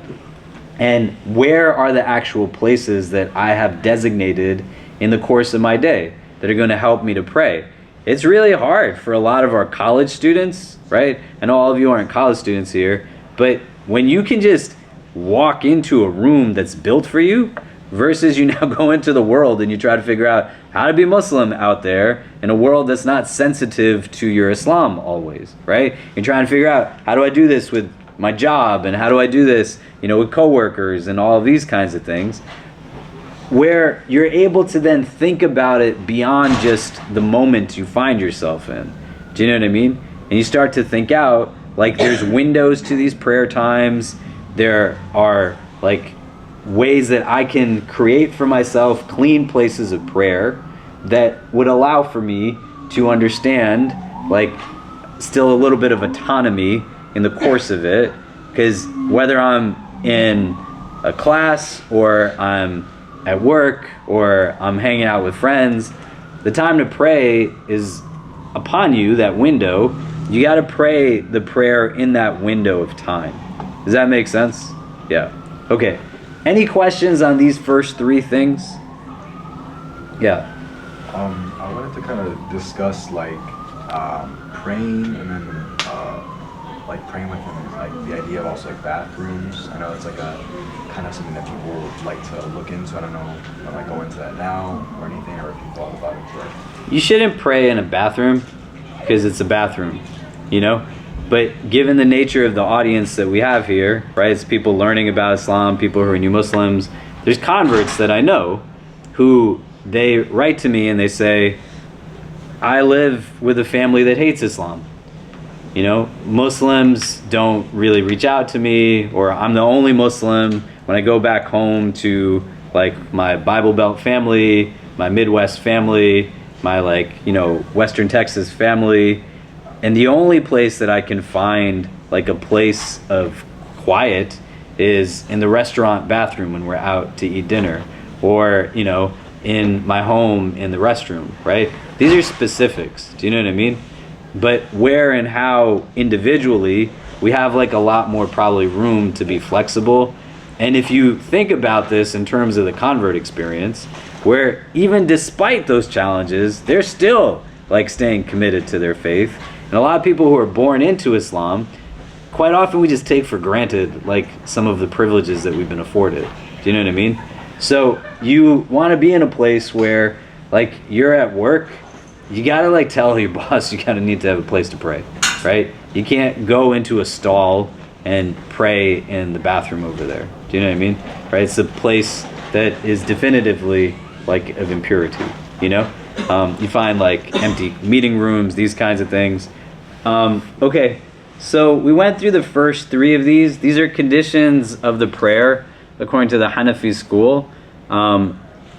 And where are the actual places that I have designated in the course of my day that are going to help me to pray? It's really hard for a lot of our college students, right? I know all of you aren't college students here, but when you can just walk into a room that's built for you versus you now go into the world and you try to figure out how to be Muslim out there in a world that's not sensitive to your Islam always, right? You're trying to figure out, how do I do this with my job, and how do I do this, with coworkers and all of these kinds of things, where you're able to then think about it beyond just the moment you find yourself in. Do you know what I mean? And you start to think out, like, there's windows to these prayer times, there are like ways that I can create for myself clean places of prayer that would allow for me to understand like still a little bit of autonomy in the course of it, because whether I'm in a class or I'm at work or I'm hanging out with friends, the time to pray is upon you, that window. You got to pray the prayer in that window of time. Does that make sense? Yeah. Okay. Any questions on these first three things? Yeah. I wanted to kind of discuss like praying, and then like praying within like the idea of also like bathrooms. I know it's like a kind of something that people would like to look into. I don't know if I might go into that now or anything, or if you thought about it before. You shouldn't pray in a bathroom because it's a bathroom, you know? But given the nature of the audience that we have here, right, it's people learning about Islam, people who are new Muslims, there's converts that I know who they write to me and they say, I live with a family that hates Islam. You know, Muslims don't really reach out to me, or I'm the only Muslim when I go back home to like my Bible Belt family, my Midwest family, my like, you know, Western Texas family. And the only place that I can find like a place of quiet is in the restaurant bathroom when we're out to eat dinner, or, you know, in my home in the restroom, right? These are specifics. Do you know what I mean? But where and how individually, we have like a lot more probably room to be flexible. And if you think about this in terms of the convert experience, where even despite those challenges, they're still like staying committed to their faith. And a lot of people who are born into Islam, quite often we just take for granted like some of the privileges that we've been afforded. Do you know what I mean? So you want to be in a place where like you're at work, you gotta like tell your boss you gotta need to have a place to pray, right? You can't go into a stall and pray in the bathroom over there. Do you know what I mean? Right? It's a place that is definitively like of impurity, you know? You find like empty meeting rooms, these kinds of things. Okay, so we went through the first three of these. These are conditions of the prayer according to the Hanafi school,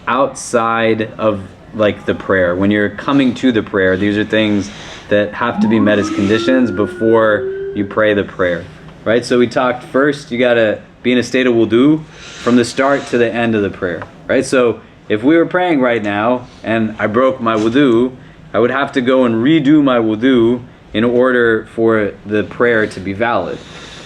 outside of like the prayer. When you're coming to the prayer, these are things that have to be met as conditions before you pray the prayer, right? So we talked first, you gotta be in a state of wudu from the start to the end of the prayer, right? So if we were praying right now and I broke my wudu, I would have to go and redo my wudu in order for the prayer to be valid.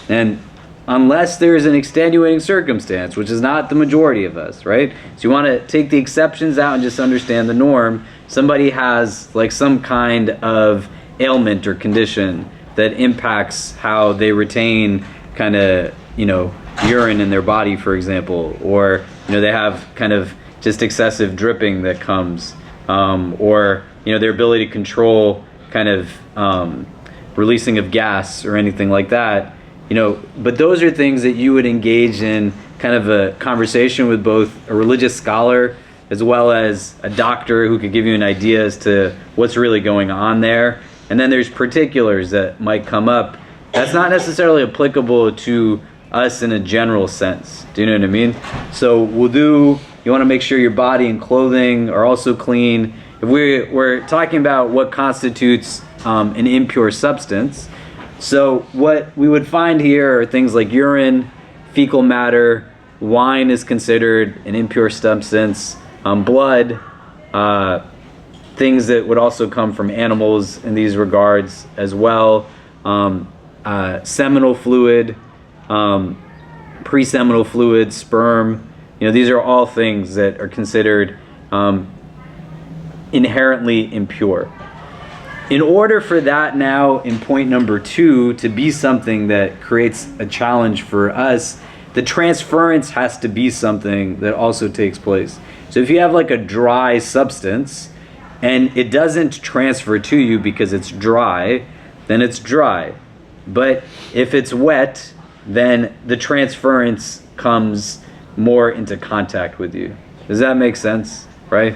And unless there's an extenuating circumstance, which is not the majority of us, right? So you want to take the exceptions out and just understand the norm. Somebody has like some kind of ailment or condition that impacts how they retain kind of, you know, urine in their body, for example, or, you know, they have kind of just excessive dripping that comes, or, you know, their ability to control kind of releasing of gas or anything like that. You know, but those are things that you would engage in kind of a conversation with both a religious scholar as well as a doctor who could give you an idea as to what's really going on there. And then there's particulars that might come up that's not necessarily applicable to us in a general sense. Do you know what I mean? So wudu, you want to make sure your body and clothing are also clean. If we're talking about what constitutes an impure substance, so what we would find here are things like urine, fecal matter, wine is considered an impure substance, blood, things that would also come from animals in these regards as well, seminal fluid, pre-seminal fluid, sperm. You know, these are all things that are considered inherently impure. In order for that now in point number 2 to be something that creates a challenge for us, the transference has to be something that also takes place. So if you have like a dry substance and it doesn't transfer to you because it's dry, then it's dry. But if it's wet, then the transference comes more into contact with you. Does that make sense? Right?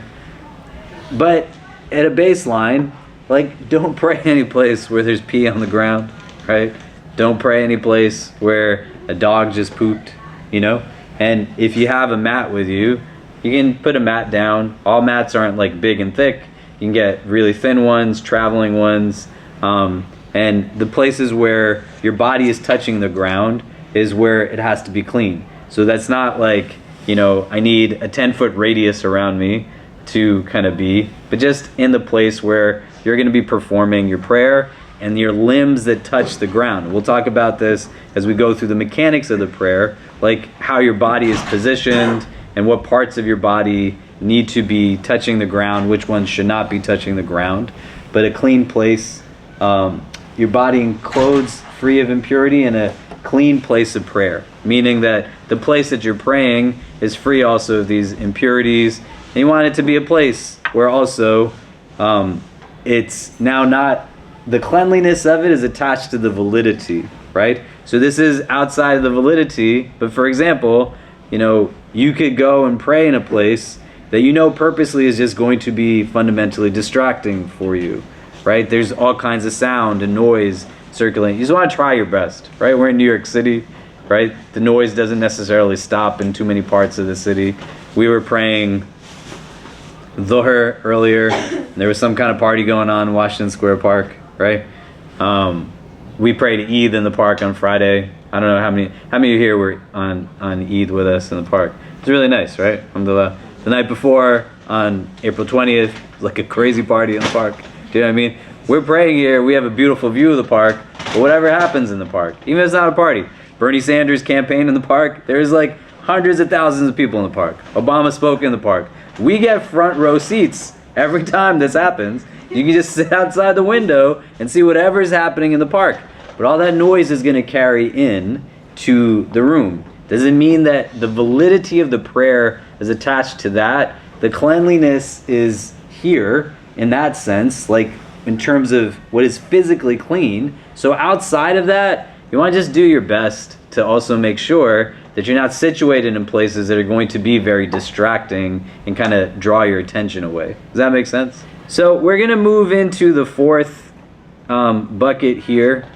But at a baseline, like, don't pray any place where there's pee on the ground, right? Don't pray any place where a dog just pooped, you know? And if you have a mat with you, you can put a mat down. All mats aren't like big and thick. You can get really thin ones, traveling ones. And the places where your body is touching the ground is where it has to be clean. So that's not like, you know, I need a 10-foot radius around me to kind of be, but just in the place where you're going to be performing your prayer and your limbs that touch the ground. We'll talk about this as we go through the mechanics of the prayer, like how your body is positioned and what parts of your body need to be touching the ground, which ones should not be touching the ground. But a clean place, your body enclosed free of impurity in a clean place of prayer, meaning that the place that you're praying is free also of these impurities. And you want it to be a place where also it's now not, the cleanliness of it is attached to the validity, right? So this is outside of the validity, but for example, you know, you could go and pray in a place that you know purposely is just going to be fundamentally distracting for you, right? There's all kinds of sound and noise circulating. You just want to try your best, right? We're in New York City, right? The noise doesn't necessarily stop in too many parts of the city. We were praying Dhuhr earlier. There was some kind of party going on in Washington Square Park, right? We prayed Eid in the park on Friday. I don't know how many of you here were on Eid with us in the park. It's really nice, right? Alhamdulillah. The night before, on April 20th, it was like a crazy party in the park. Do you know what I mean? We're praying here, we have a beautiful view of the park, but whatever happens in the park, even if it's not a party, Bernie Sanders campaign in the park, there's like hundreds of thousands of people in the park. Obama spoke in the park. We get front row seats every time this happens. You can just sit outside the window and see whatever's happening in the park. But all that noise is going to carry in to the room. Does it mean that the validity of the prayer is attached to that? The cleanliness is here in that sense, like in terms of what is physically clean. So outside of that, you want to just do your best to also make sure that you're not situated in places that are going to be very distracting and kind of draw your attention away. Does that make sense? So we're going to move into the fourth bucket here.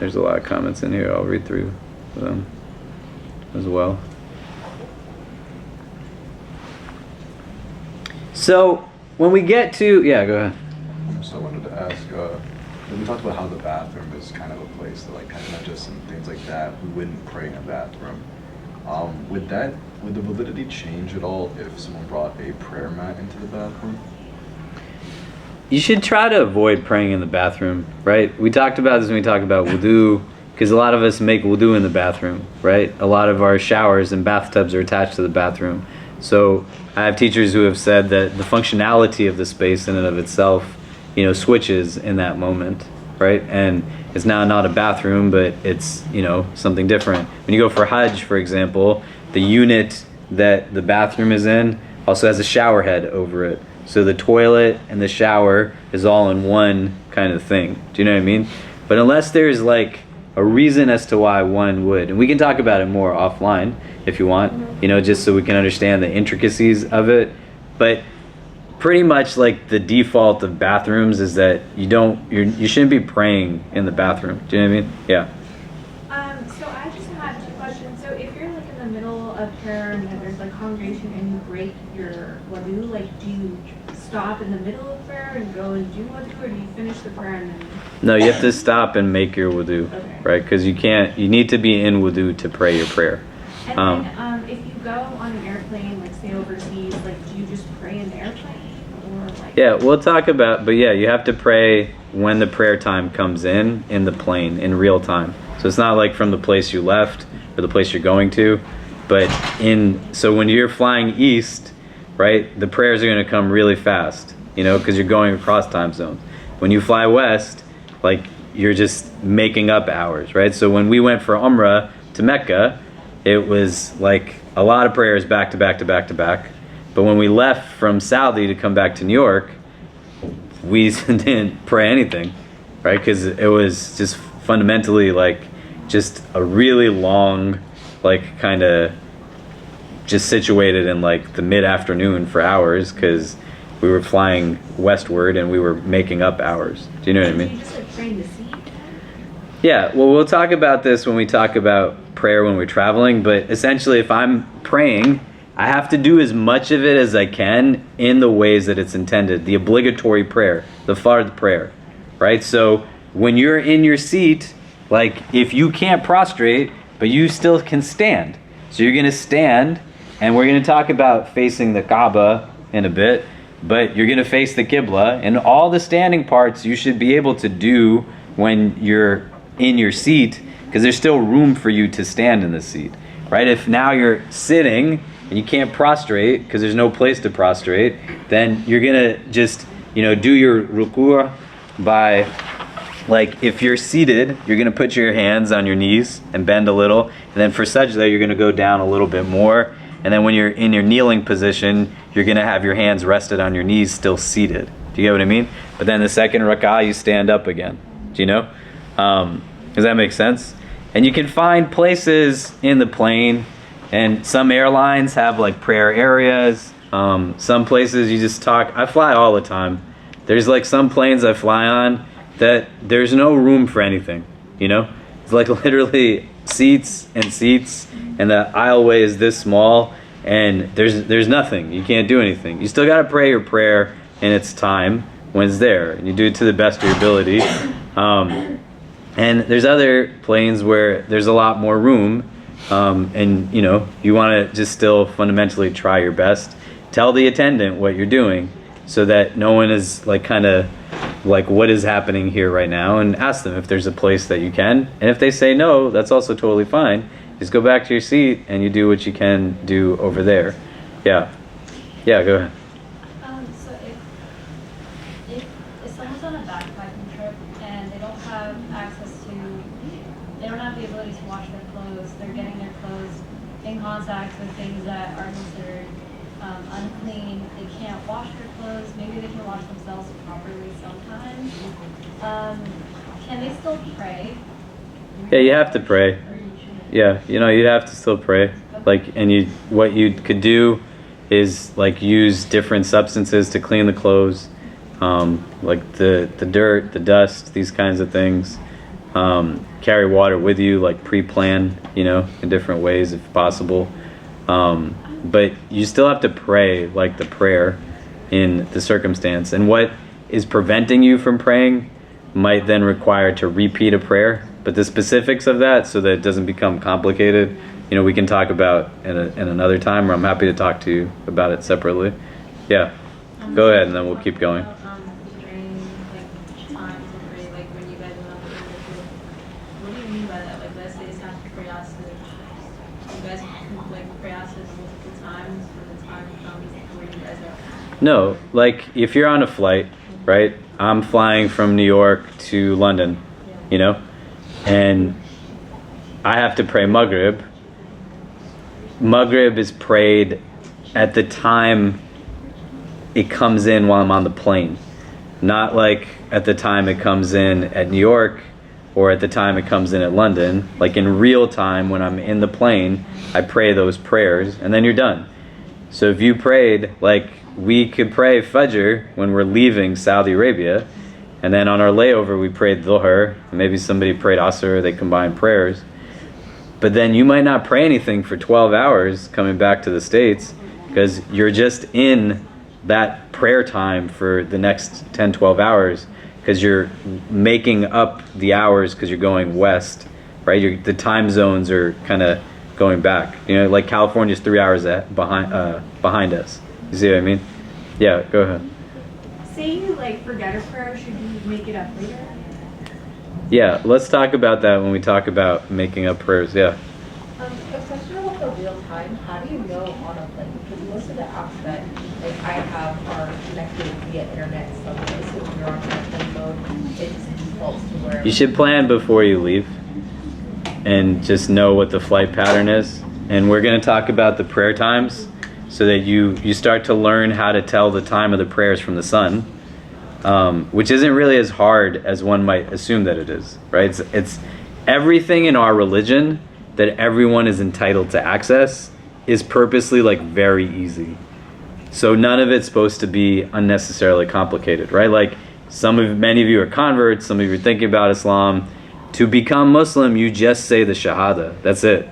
There's a lot of comments in here. I'll read through them as well. So when we get to, yeah, go ahead. So I wanted to ask, we talked about how the bathroom is kind of a place that like kind of nudges and things like that. We wouldn't pray in a bathroom. Would the validity change at all if someone brought a prayer mat into the bathroom? You should try to avoid praying in the bathroom, right? We talked about this when we talked about wudu, because a lot of us make wudu in the bathroom, right? A lot of our showers and bathtubs are attached to the bathroom. So I have teachers who have said that the functionality of the space in and of itself, you know, switches in that moment, right? And it's now not a bathroom, but it's, you know, something different. When you go for Hajj, for example, the unit that the bathroom is in also has a shower head over it. So the toilet and the shower is all in one kind of thing. Do you know what I mean? But unless there's like a reason as to why one would, and we can talk about it more offline if you want, you know, just so we can understand the intricacies of it. But pretty much like the default of bathrooms is that you shouldn't be praying in the bathroom. Do you know what I mean? Yeah. So I just had two questions. So if you're like in the middle of prayer and there's like congregation and you break your wudu, like do you stop in the middle of prayer and go and do wudu, or do you finish the prayer and then? No, you have to stop and make your wudu, Okay. right? Because you need to be in wudu to pray your prayer. And then if you go on an airplane, like say overseas, like do you just pray in the airplane, or like? Yeah, we'll talk about, but yeah, you have to pray when the prayer time comes in the plane, in real time. So it's not like from the place you left or the place you're going to, but so when you're flying east, right, the prayers are going to come really fast, you know, because you're going across time zones. When you fly west, like you're just making up hours, right? So when we went for Umrah to Mecca, it was like a lot of prayers back to back to back to back. But when we left from Saudi to come back to New York, we didn't pray anything, right? Because it was just fundamentally like just a really long, like kind of just situated in like the mid-afternoon for hours because we were flying westward and we were making up hours. Do you know what I Do mean? you just like pray in the seat? Yeah, well, we'll talk about this when we talk about prayer when we're traveling, but essentially if I'm praying, I have to do as much of it as I can in the ways that it's intended. The obligatory prayer, the fard prayer, right? So when you're in your seat, like if you can't prostrate, but you still can stand. So you're going to stand, and we're going to talk about facing the Kaaba in a bit, but you're going to face the Qibla, and all the standing parts you should be able to do when you're in your seat, because there's still room for you to stand in the seat, right? If now you're sitting and you can't prostrate because there's no place to prostrate, then you're gonna just, do your ruku' by, like, if you're seated, you're gonna put your hands on your knees and bend a little, and then for sajda, you're gonna go down a little bit more, and then when you're in your kneeling position, you're gonna have your hands rested on your knees, still seated. Do you get what I mean? But then the second rak'ah, you stand up again. Do you know? Does that make sense? And you can find places in the plane, and some airlines have like prayer areas. Some places you just talk. I fly all the time. There's like some planes I fly on that there's no room for anything. It's like literally seats, and the aisleway is this small, and there's nothing. You can't do anything. You still gotta pray your prayer in its time when it's there, and you do it to the best of your ability. And there's other planes where there's a lot more room, and you want to just still fundamentally try your best. Tell the attendant what you're doing so that no one is like kind of like, what is happening here right now, and ask them if there's a place that you can. And if they say no, that's also totally fine. Just go back to your seat and you do what you can do over there. Yeah, go ahead. So if someone's on a backpacking trip and they don't have the ability to wash their clothes, they're getting their clothes in contact with things that are considered unclean, they can't wash their clothes, maybe they can wash themselves properly sometimes. Can they still pray? Yeah, you have to pray. Yeah, you'd have to still pray. What you could do is like use different substances to clean the clothes, like the dirt, the dust, these kinds of things. Carry water with you, like pre-plan, in different ways if possible. But you still have to pray, like the prayer in the circumstance. And what is preventing you from praying might then require to repeat a prayer. But the specifics of that, so that it doesn't become complicated, we can talk about in another time, or I'm happy to talk to you about it separately. Yeah, go ahead, and then we'll keep going. During times of prayer, when you guys are not doing the trip, what do you mean by that? Let's say it's time for prayas. You guys prayas multiple times when the time comes where you guys are. No, if you're on a flight, right? I'm flying from New York to London, and I have to pray Maghrib. Maghrib is prayed at the time it comes in while I'm on the plane. Not like at the time it comes in at New York or at the time it comes in at London. Like in real time when I'm in the plane, I pray those prayers and then you're done. So if you prayed, we could pray Fajr when we're leaving Saudi Arabia, and then on our layover we prayed Dhuhr, maybe somebody prayed Asr, they combined prayers. But then you might not pray anything for 12 hours coming back to the States because you're just in that prayer time for the next 10, 12 hours because you're making up the hours because you're going west, right? The time zones are kind of going back. Like California's 3 hours behind us. You see what I mean? Yeah, go ahead. Say you forget a prayer, should you make it up later? Yeah, let's talk about that when we talk about making up prayers. Yeah. A question about the real time. How do you know on a plane? Because most of the apps that I have are connected via internet somewhere. So when you're on airplane mode, it just defaults to where. You should plan before you leave and just know what the flight pattern is. And we're going to talk about the prayer times so that you start to learn how to tell the time of the prayers from the sun, which isn't really as hard as one might assume that it is, right? It's everything in our religion that everyone is entitled to access is purposely like very easy. So none of it's supposed to be unnecessarily complicated, right? Like many of you are converts, some of you are thinking about Islam. To become Muslim, you just say the Shahada. That's it.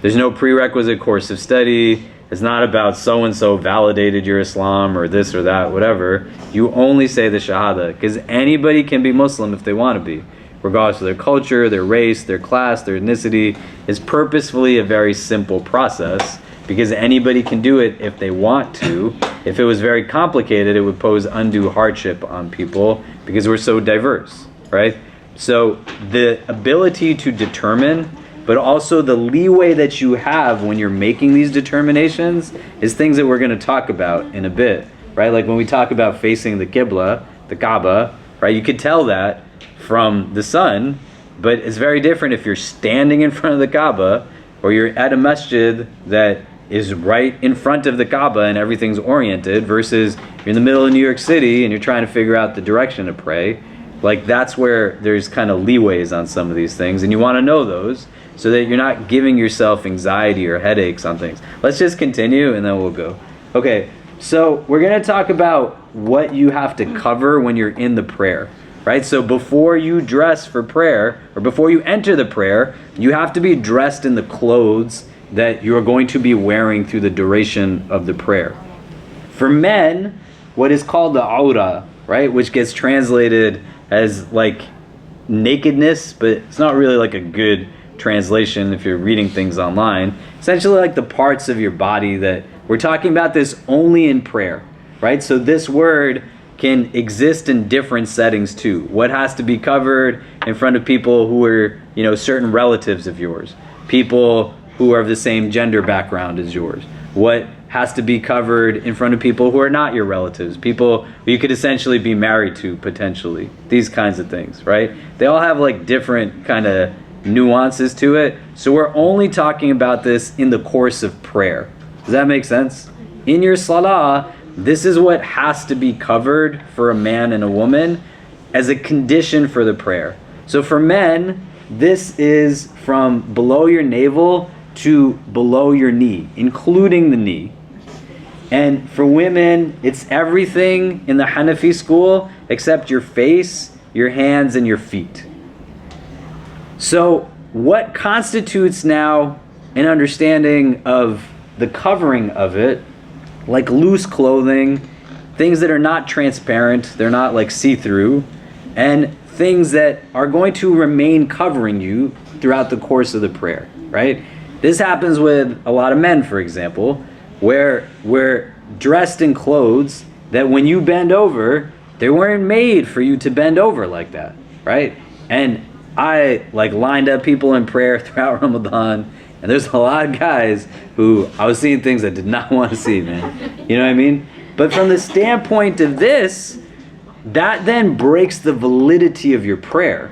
There's no prerequisite course of study. It's not about so-and-so validated your Islam or this or that, whatever. You only say the Shahada, because anybody can be Muslim if they want to be, regardless of their culture, their race, their class, their ethnicity. It's purposefully a very simple process, because anybody can do it if they want to. If it was very complicated, it would pose undue hardship on people, because we're so diverse, right? So the ability to determine, but also the leeway that you have when you're making these determinations, is things that we're going to talk about in a bit, right? Like when we talk about facing the Qibla, the Kaaba, right? You could tell that from the sun, but it's very different if you're standing in front of the Kaaba, or you're at a masjid that is right in front of the Kaaba and everything's oriented, versus you're in the middle of New York City and you're trying to figure out the direction to pray. Like that's where there's kind of leeways on some of these things, and you want to know those, so that you're not giving yourself anxiety or headaches on things. Let's just continue and then we'll go. Okay, so we're going to talk about what you have to cover when you're in the prayer, right? So before you dress for prayer, or before you enter the prayer, you have to be dressed in the clothes that you're going to be wearing through the duration of the prayer. For men, what is called the awra, right, which gets translated as like nakedness, but it's not really like a good translation if you're reading things online. Essentially like the parts of your body that we're talking about this only in prayer, right? So this word can exist in different settings too. What has to be covered in front of people who are, certain relatives of yours, people who are of the same gender background as yours. What has to be covered in front of people who are not your relatives, people who you could essentially be married to potentially, these kinds of things, right? They all have like different kind of nuances to it. So we're only talking about this in the course of prayer. Does that make sense? In your salah, this is what has to be covered for a man and a woman as a condition for the prayer. So for men, this is from below your navel to below your knee, including the knee. And for women, it's everything in the Hanafi school except your face, your hands, and your feet. So what constitutes now an understanding of the covering of it, like loose clothing, things that are not transparent, they're not like see-through, and things that are going to remain covering you throughout the course of the prayer, right? This happens with a lot of men, for example, where we're dressed in clothes that when you bend over, they weren't made for you to bend over like that, right? And I lined up people in prayer throughout Ramadan, and there's a lot of guys who I was seeing things I did not want to see, man. You know what I mean? But from the standpoint of this, that then breaks the validity of your prayer.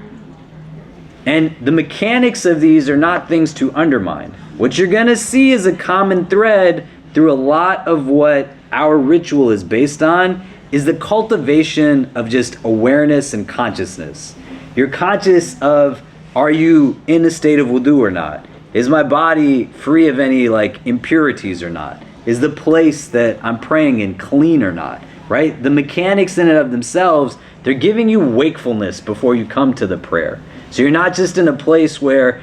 And the mechanics of these are not things to undermine. What you're going to see is a common thread through a lot of what our ritual is based on is the cultivation of just awareness and consciousness. You're conscious of, are you in a state of wudu or not? Is my body free of any impurities or not? Is the place that I'm praying in clean or not? Right? The mechanics in and of themselves, they're giving you wakefulness before you come to the prayer. So you're not just in a place where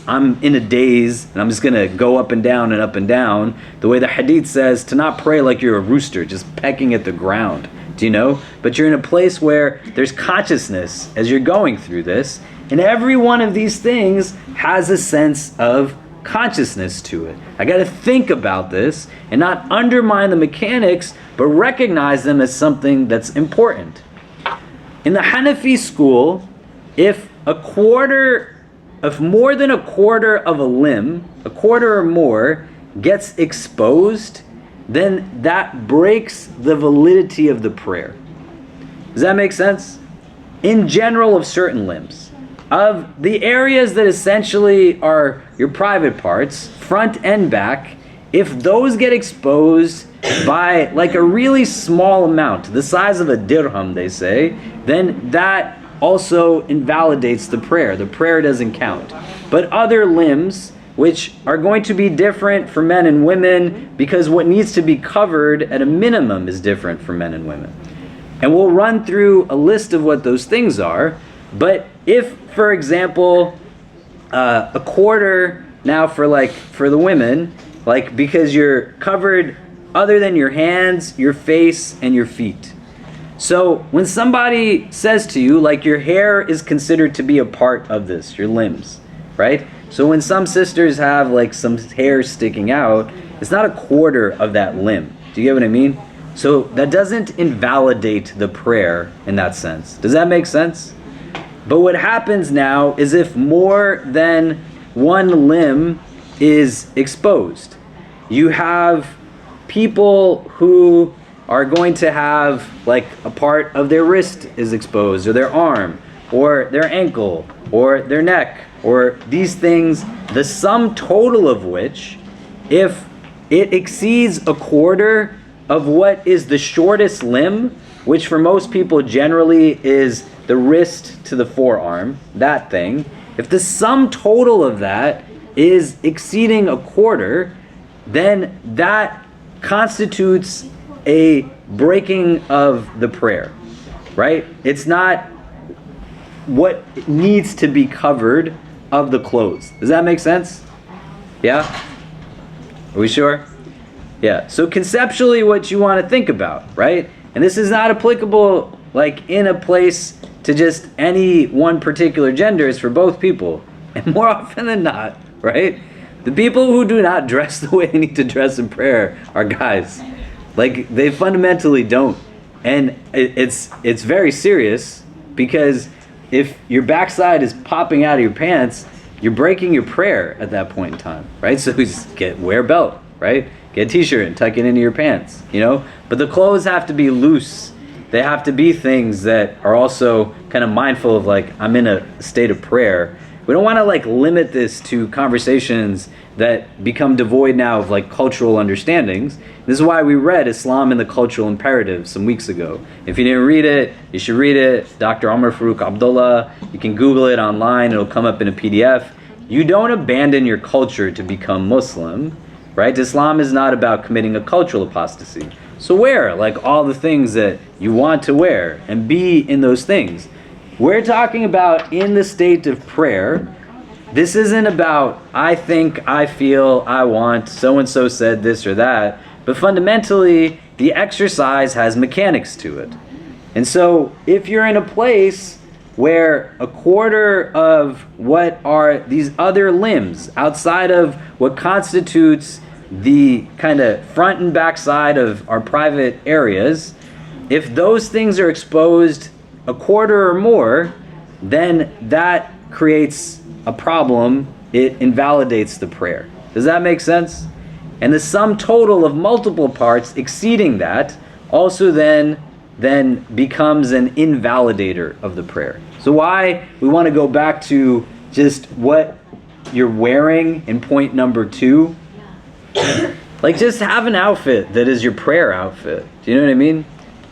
I'm in a daze and I'm just going to go up and down and up and down. The way the hadith says, to not pray like you're a rooster, just pecking at the ground. Do you know? But you're in a place where there's consciousness as you're going through this. And every one of these things has a sense of consciousness to it. I got to think about this and not undermine the mechanics, but recognize them as something that's important. In the Hanafi school, if more than a quarter of a limb, a quarter or more, gets exposed, then that breaks the validity of the prayer. Does that make sense? In general, of certain limbs. Of the areas that essentially are your private parts, front and back, if those get exposed by a really small amount, the size of a dirham, they say, then that also invalidates the prayer. The prayer doesn't count. But other limbs, which are going to be different for men and women because what needs to be covered at a minimum is different for men and women. And we'll run through a list of what those things are. But if, for example, a quarter now for the women, like because you're covered other than your hands, your face, and your feet. So when somebody says to you, like, your hair is considered to be a part of this, your limbs, right? So when some sisters have like some hair sticking out, it's not a quarter of that limb. Do you get what I mean? So that doesn't invalidate the prayer in that sense. Does that make sense? But what happens now is if more than one limb is exposed, you have people who are going to have like a part of their wrist is exposed, or their arm, or their ankle, or their neck, or these things, the sum total of which, if it exceeds a quarter of what is the shortest limb, which for most people generally is the wrist to the forearm, that thing, if the sum total of that is exceeding a quarter, then that constitutes a breaking of the prayer, right? It's not what needs to be covered of the clothes. Does that make sense? Yeah? Are we sure? Yeah. So conceptually what you want to think about, right? And this is not applicable like in a place to just any one particular gender, is for both people. And more often than not, right? The people who do not dress the way they need to dress in prayer are guys. Like, they fundamentally don't. And it's very serious, because if your backside is popping out of your pants, you're breaking your prayer at that point in time, right? So just wear a belt, right? Get a t-shirt and tuck it into your pants, you know? But the clothes have to be loose. They have to be things that are also kind of mindful of, like, I'm in a state of prayer. We don't want to like limit this to conversations that become devoid now of like cultural understandings. This is why we read Islam and the Cultural Imperative some weeks ago. If you didn't read it, you should read it. Dr. Omar Farouk Abdullah. You can Google it online. It'll come up in a PDF. You don't abandon your culture to become Muslim, right? Islam is not about committing a cultural apostasy. So wear like all the things that you want to wear and be in those things. We're talking about in the state of prayer. This isn't about I think, I feel, I want, so-and-so said this or that. But fundamentally, the exercise has mechanics to it. And so if you're in a place where a quarter of what are these other limbs outside of what constitutes the kind of front and back side of our private areas, if those things are exposed a quarter or more, then that creates a problem. It invalidates the prayer. Does that make sense? And the sum total of multiple parts exceeding that also then becomes an invalidator of the prayer. So why we want to go back to just what you're wearing in point number 2. Like, just have an outfit that is your prayer outfit. Do you know what I mean?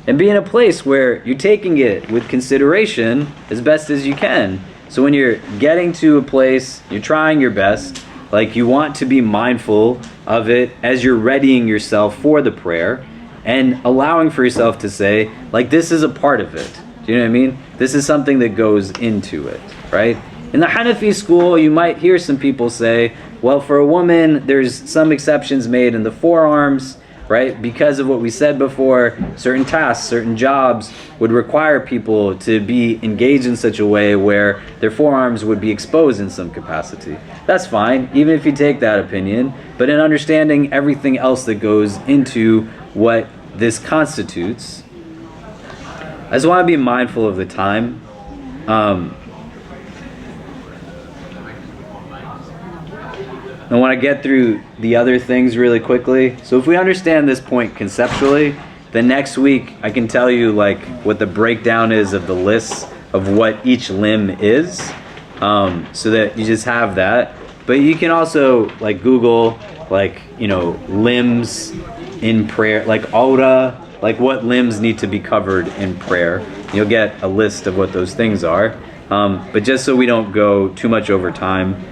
And be in a place where you're taking it with consideration as best as you can. So when you're getting to a place, you're trying your best, like you want to be mindful of it as you're readying yourself for the prayer, and allowing for yourself to say, like, this is a part of it. Do you know what I mean? This is something that goes into it, right? In the Hanafi school, you might hear some people say, well, for a woman, there's some exceptions made in the forearms, right? Because of what we said before, certain tasks, certain jobs would require people to be engaged in such a way where their forearms would be exposed in some capacity. That's fine, even if you take that opinion. But in understanding everything else that goes into what this constitutes, I just want to be mindful of the time. I want to get through the other things really quickly. So if we understand this point conceptually, then next week I can tell you like what the breakdown is of the lists of what each limb is, so that you just have that. But you can also like Google like, you know, limbs in prayer, like aura, like what limbs need to be covered in prayer. You'll get a list of what those things are. But just so we don't go too much over time,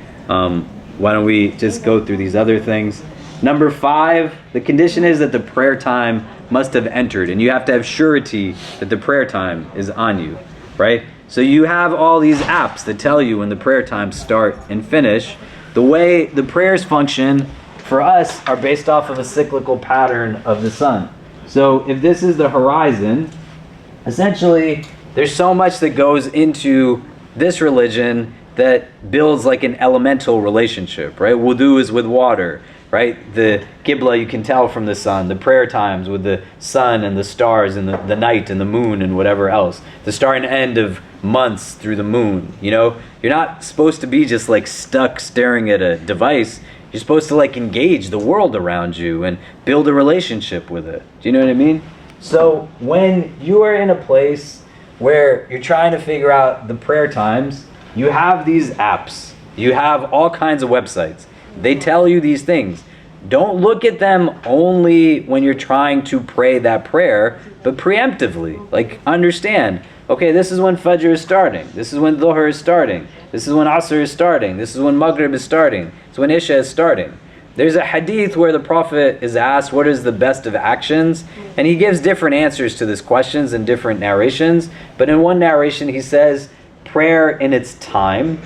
why don't we just go through these other things? Number 5, the condition is that the prayer time must have entered, and you have to have surety that the prayer time is on you, right? So you have all these apps that tell you when the prayer times start and finish. The way the prayers function for us are based off of a cyclical pattern of the sun. So if this is the horizon, essentially there's so much that goes into this religion that builds like an elemental relationship, right? Wudu is with water, right? The Qibla you can tell from the sun. The prayer times with the sun and the stars and the night and the moon and whatever else. The start and end of months through the moon, you know? You're not supposed to be just like stuck staring at a device. You're supposed to like engage the world around you and build a relationship with it. Do you know what I mean? So when you are in a place where you're trying to figure out the prayer times, you have these apps. You have all kinds of websites. They tell you these things. Don't look at them only when you're trying to pray that prayer, but preemptively. Like, understand, okay, this is when Fajr is starting. This is when Dhuhr is starting. This is when Asr is starting. This is when Maghrib is starting. It's when Isha is starting. There's a hadith where the Prophet is asked, what is the best of actions? And he gives different answers to these questions in different narrations. But in one narration, he says, prayer in its time.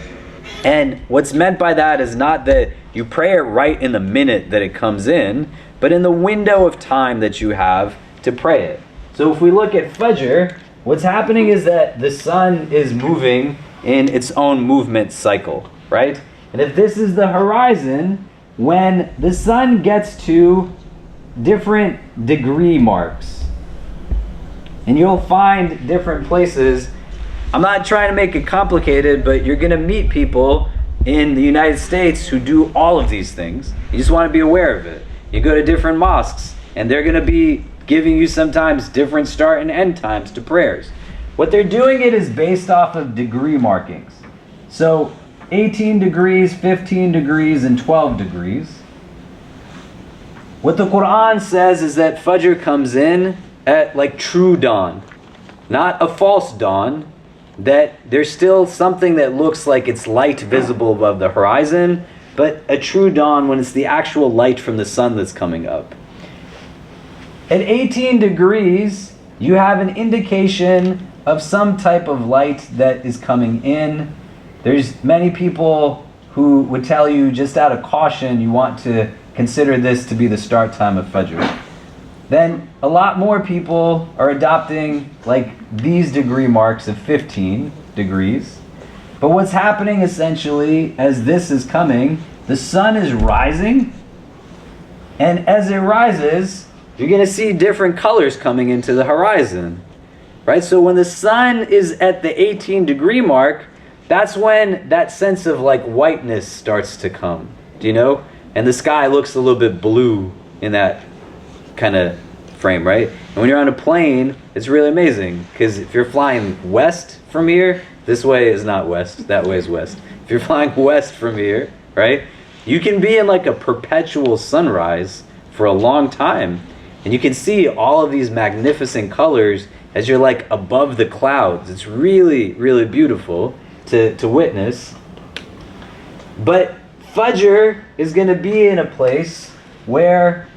And what's meant by that is not that you pray it right in the minute that it comes in, but in the window of time that you have to pray it. So if we look at Fajr, what's happening is that the sun is moving in its own movement cycle, right? And if this is the horizon, when the sun gets to different degree marks, and you'll find different places. I'm not trying to make it complicated, but you're going to meet people in the United States who do all of these things. You just want to be aware of it. You go to different mosques, and they're going to be giving you sometimes different start and end times to prayers. What they're doing it is based off of degree markings. So 18 degrees, 15 degrees, and 12 degrees. What the Quran says is that Fajr comes in at like true dawn, not a false dawn, that there's still something that looks like it's light visible above the horizon, but a true dawn when it's the actual light from the sun that's coming up. At 18 degrees, you have an indication of some type of light that is coming in. There's many people who would tell you, just out of caution, you want to consider this to be the start time of Fajr. Then a lot more people are adopting like these degree marks of 15 degrees. But what's happening essentially as this is coming, the sun is rising, and as it rises, you're going to see different colors coming into the horizon, right? So when the sun is at the 18 degree mark, that's when that sense of like whiteness starts to come, do you know? And the sky looks a little bit blue in that kind of frame, right? And when you're on a plane, it's really amazing, because if you're flying west from here, this way is not west, that way is west. If you're flying west from here, right, you can be in like a perpetual sunrise for a long time, and you can see all of these magnificent colors as you're like above the clouds. It's really, really beautiful to witness. But Fajr is going to be in a place where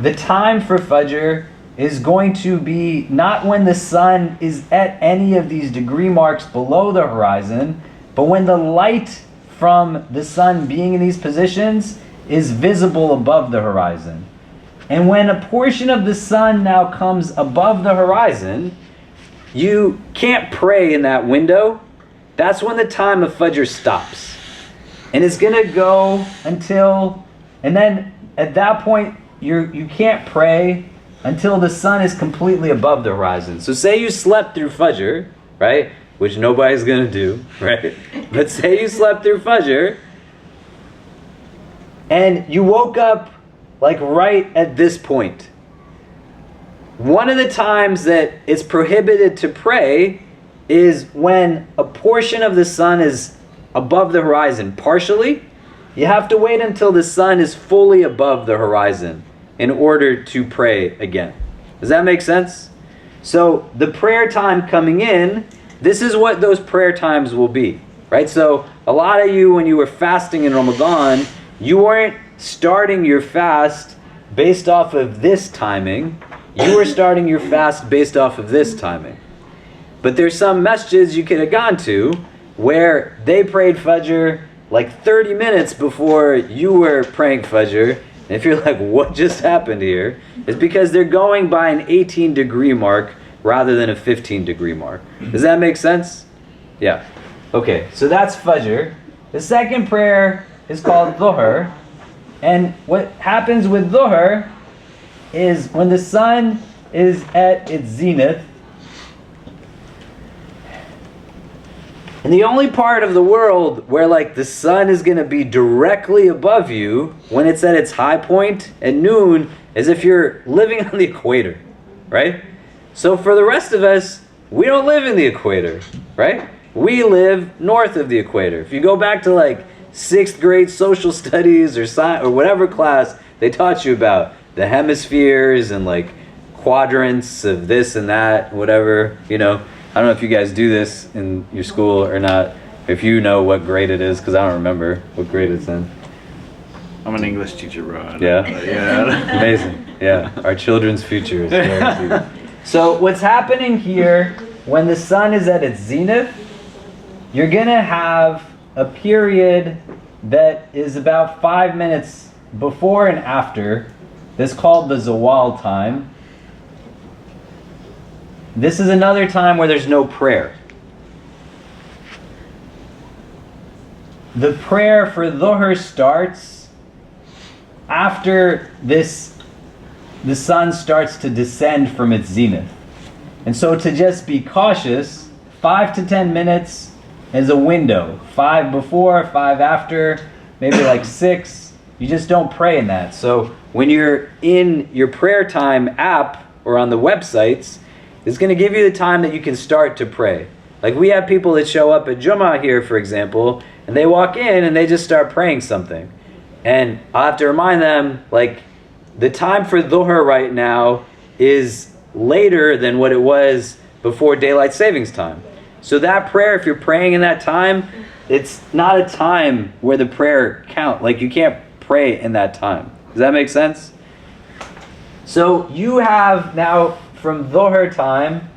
the time for Fajr is going to be not when the sun is at any of these degree marks below the horizon, but when the light from the sun being in these positions is visible above the horizon. And when a portion of the sun now comes above the horizon, you can't pray in that window. That's when the time of Fajr stops. And it's going to go until, and then at that point, you can't pray until the sun is completely above the horizon. So say you slept through Fajr, right? Which nobody's going to do, right? But say you slept through Fajr, and you woke up like right at this point. One of the times that it's prohibited to pray is when a portion of the sun is above the horizon partially. You have to wait until the sun is fully above the horizon in order to pray again. Does that make sense? So the prayer time coming in, this is what those prayer times will be, right? So a lot of you, when you were fasting in Ramadan, you weren't starting your fast based off of this timing. You were starting your fast based off of this timing. But there's some masjids you could have gone to where they prayed Fajr like 30 minutes before you were praying Fajr. And if you're like, what just happened here? It's because they're going by an 18-degree mark rather than a 15-degree mark. Does that make sense? Yeah. Okay, so that's Fajr. The second prayer is called Dhuhr. And what happens with Dhuhr is when the sun is at its zenith, and the only part of the world where like the sun is going to be directly above you when it's at its high point at noon is if you're living on the equator, right? So for the rest of us, we don't live in the equator, right? We live north of the equator. If you go back to like 6th grade social studies or science or whatever class they taught you about the hemispheres and like quadrants of this and that, whatever, you know. I don't know if you guys do this in your school or not. If you know what grade it is, because I don't remember what grade it's in. I'm an English teacher, bro. Yeah? Yeah. Amazing. Yeah. Our children's future is guaranteed. So what's happening here, when the sun is at its zenith, you're going to have a period that is about 5 minutes before and after. That's called the Zawal time. This is another time where there's no prayer. The prayer for Dhuhr starts after the sun starts to descend from its zenith. And so to just be cautious, 5 to 10 minutes is a window. 5 before, 5 after, maybe like 6. You just don't pray in that. So when you're in your prayer time app or on the websites, it's going to give you the time that you can start to pray. Like we have people that show up at Jummah here, for example, and they walk in and they just start praying something. And I'll have to remind them, like, the time for Dhuhr right now is later than what it was before daylight savings time. So that prayer, if you're praying in that time, it's not a time where the prayer count. Like you can't pray in that time. Does that make sense? So you have now from Dhuhr time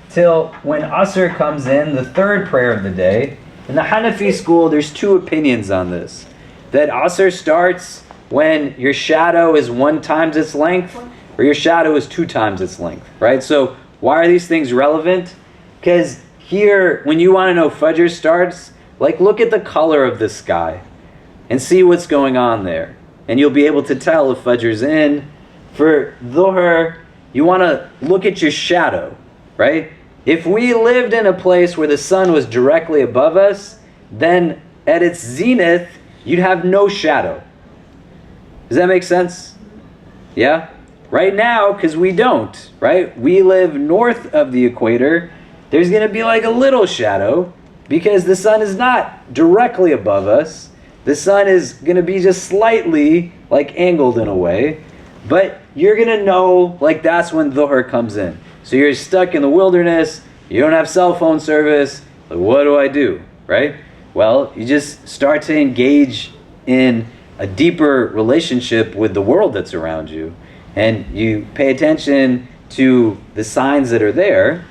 till when Asr comes in, the third prayer of the day. In the Hanafi school, there's 2 opinions on this. That Asr starts when your shadow is 1 times its length, or your shadow is 2 times its length, right? So why are these things relevant? Because here, when you want to know Fajr starts, like look at the color of the sky and see what's going on there. And you'll be able to tell if Fajr's in. For Dhuhr, you want to look at your shadow, right? If we lived in a place where the sun was directly above us, then at its zenith, you'd have no shadow. Does that make sense? Yeah? Right now, because we don't, right? We live north of the equator, there's going to be like a little shadow because the sun is not directly above us. The sun is going to be just slightly like angled in a way. But you're going to know like that's when Dhuhr comes in. So you're stuck in the wilderness, you don't have cell phone service, like what do I do, right? Well, you just start to engage in a deeper relationship with the world that's around you. And you pay attention to the signs that are there.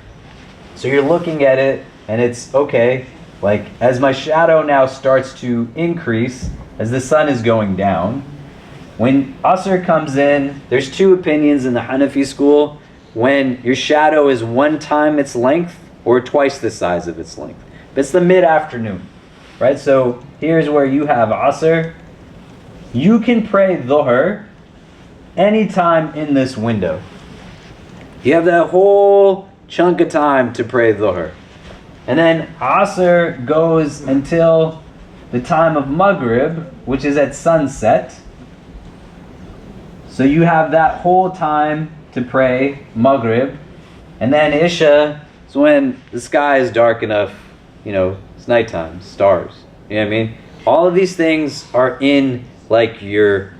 So you're looking at it and it's okay, like as my shadow now starts to increase, as the sun is going down, when Asr comes in, there's 2 opinions in the Hanafi school. When your shadow is 1 time its length or twice the size of its length. But it's the mid-afternoon, right? So here's where you have Asr. You can pray Dhuhr anytime in this window. You have that whole chunk of time to pray Dhuhr. And then Asr goes until the time of Maghrib, which is at sunset. So you have that whole time to pray Maghrib. And then Isha is when the sky is dark enough, you know, it's nighttime, stars. You know what I mean? All of these things are in like your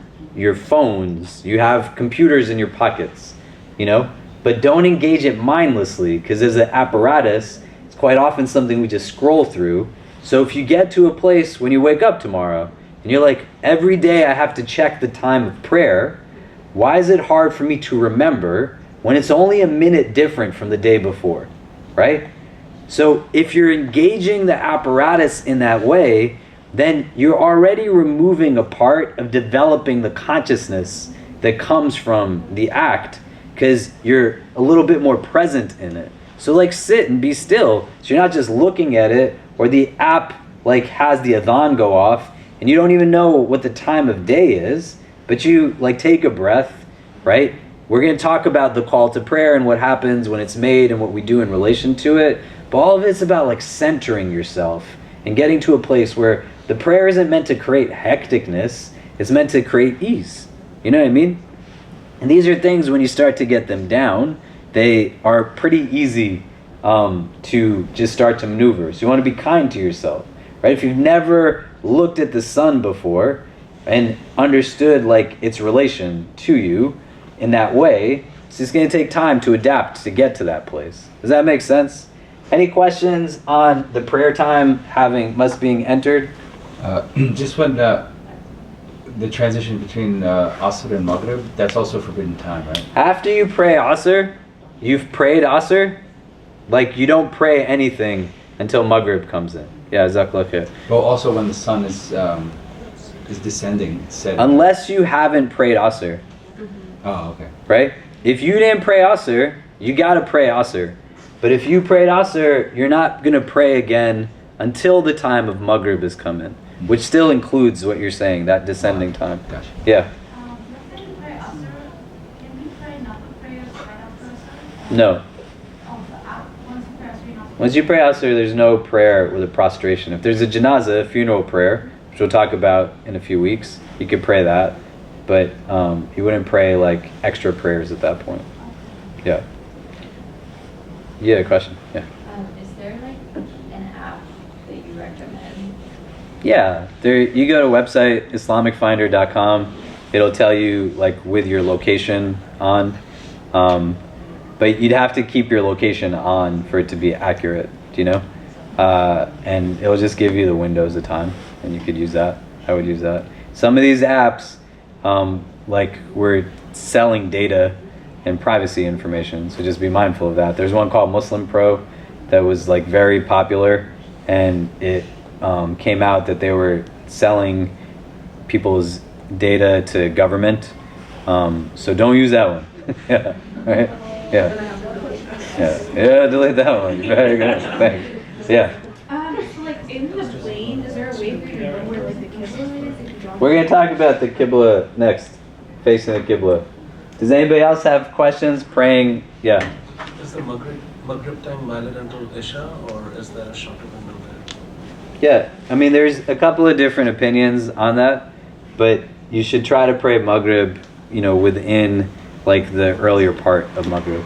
phones. You have computers in your pockets, you know? But don't engage it mindlessly, because as an apparatus, it's quite often something we just scroll through. So if you get to a place when you wake up tomorrow and you're like, every day I have to check the time of prayer, why is it hard for me to remember when it's only a minute different from the day before, right? So if you're engaging the apparatus in that way, then you're already removing a part of developing the consciousness that comes from the act, because you're a little bit more present in it. So like sit and be still, so you're not just looking at it, or the app like has the adhan go off and you don't even know what the time of day is, but you like take a breath, right? We're going to talk about the call to prayer and what happens when it's made and what we do in relation to it, but all of it's about like centering yourself and getting to a place where the prayer isn't meant to create hecticness, it's meant to create ease. You know what I mean? And these are things, when you start to get them down, they are pretty easy to just start to maneuver. So you want to be kind to yourself, right? If you've never looked at the sun before and understood like its relation to you in that way, it's just going to take time to adapt to get to that place. Does that make sense? Any questions on the prayer time must being entered? Just when the transition between Asr and Maghrib, that's also forbidden time, right? After you pray Asr, you've prayed Asr, like you don't pray anything until Maghrib comes in. Yeah, Jazakallah khair. Well, also when the sun is descending, setting. Unless you haven't prayed Asr. Oh, okay. Right? If you didn't pray Asr, you gotta pray Asr. But if you prayed Asr, you're not gonna pray again until the time of Maghrib has come in, which still includes what you're saying, that descending time. Gotcha. Yeah. Let's say we pray Asr, can we pray Nafil prayers right after Asr? No. Oh, so once you pray Asr, you're not supposed Once you pray Asr, there's no prayer with a prostration. If there's a janazah, funeral prayer, which we'll talk about in a few weeks, you could pray that. But you wouldn't pray like extra prayers at that point. Yeah. Yeah, question? Yeah. Is there like an app that you recommend? Yeah, you go to website islamicfinder.com. It'll tell you like with your location on, but you'd have to keep your location on for it to be accurate. Do you know? And it'll just give you the windows of time, and you could use that. I would use that. Some of these apps, like we're selling data and privacy information, so just be mindful of that. There's one called Muslim Pro that was like very popular, and it came out that they were selling people's data to government. So don't use that one. Yeah, right? Yeah, delete that one. Very good. Thanks. Yeah. So like in the plane, is there a way for you to know where like the Qibla is? If you don't We're going to talk about the Qibla next, facing the Qibla. Does anybody else have questions? Praying? Yeah. Is the Maghrib time valid until Isha, or is there a shorter window there? Yeah, I mean, there's a couple of different opinions on that, but you should try to pray Maghrib, within like the earlier part of Maghrib.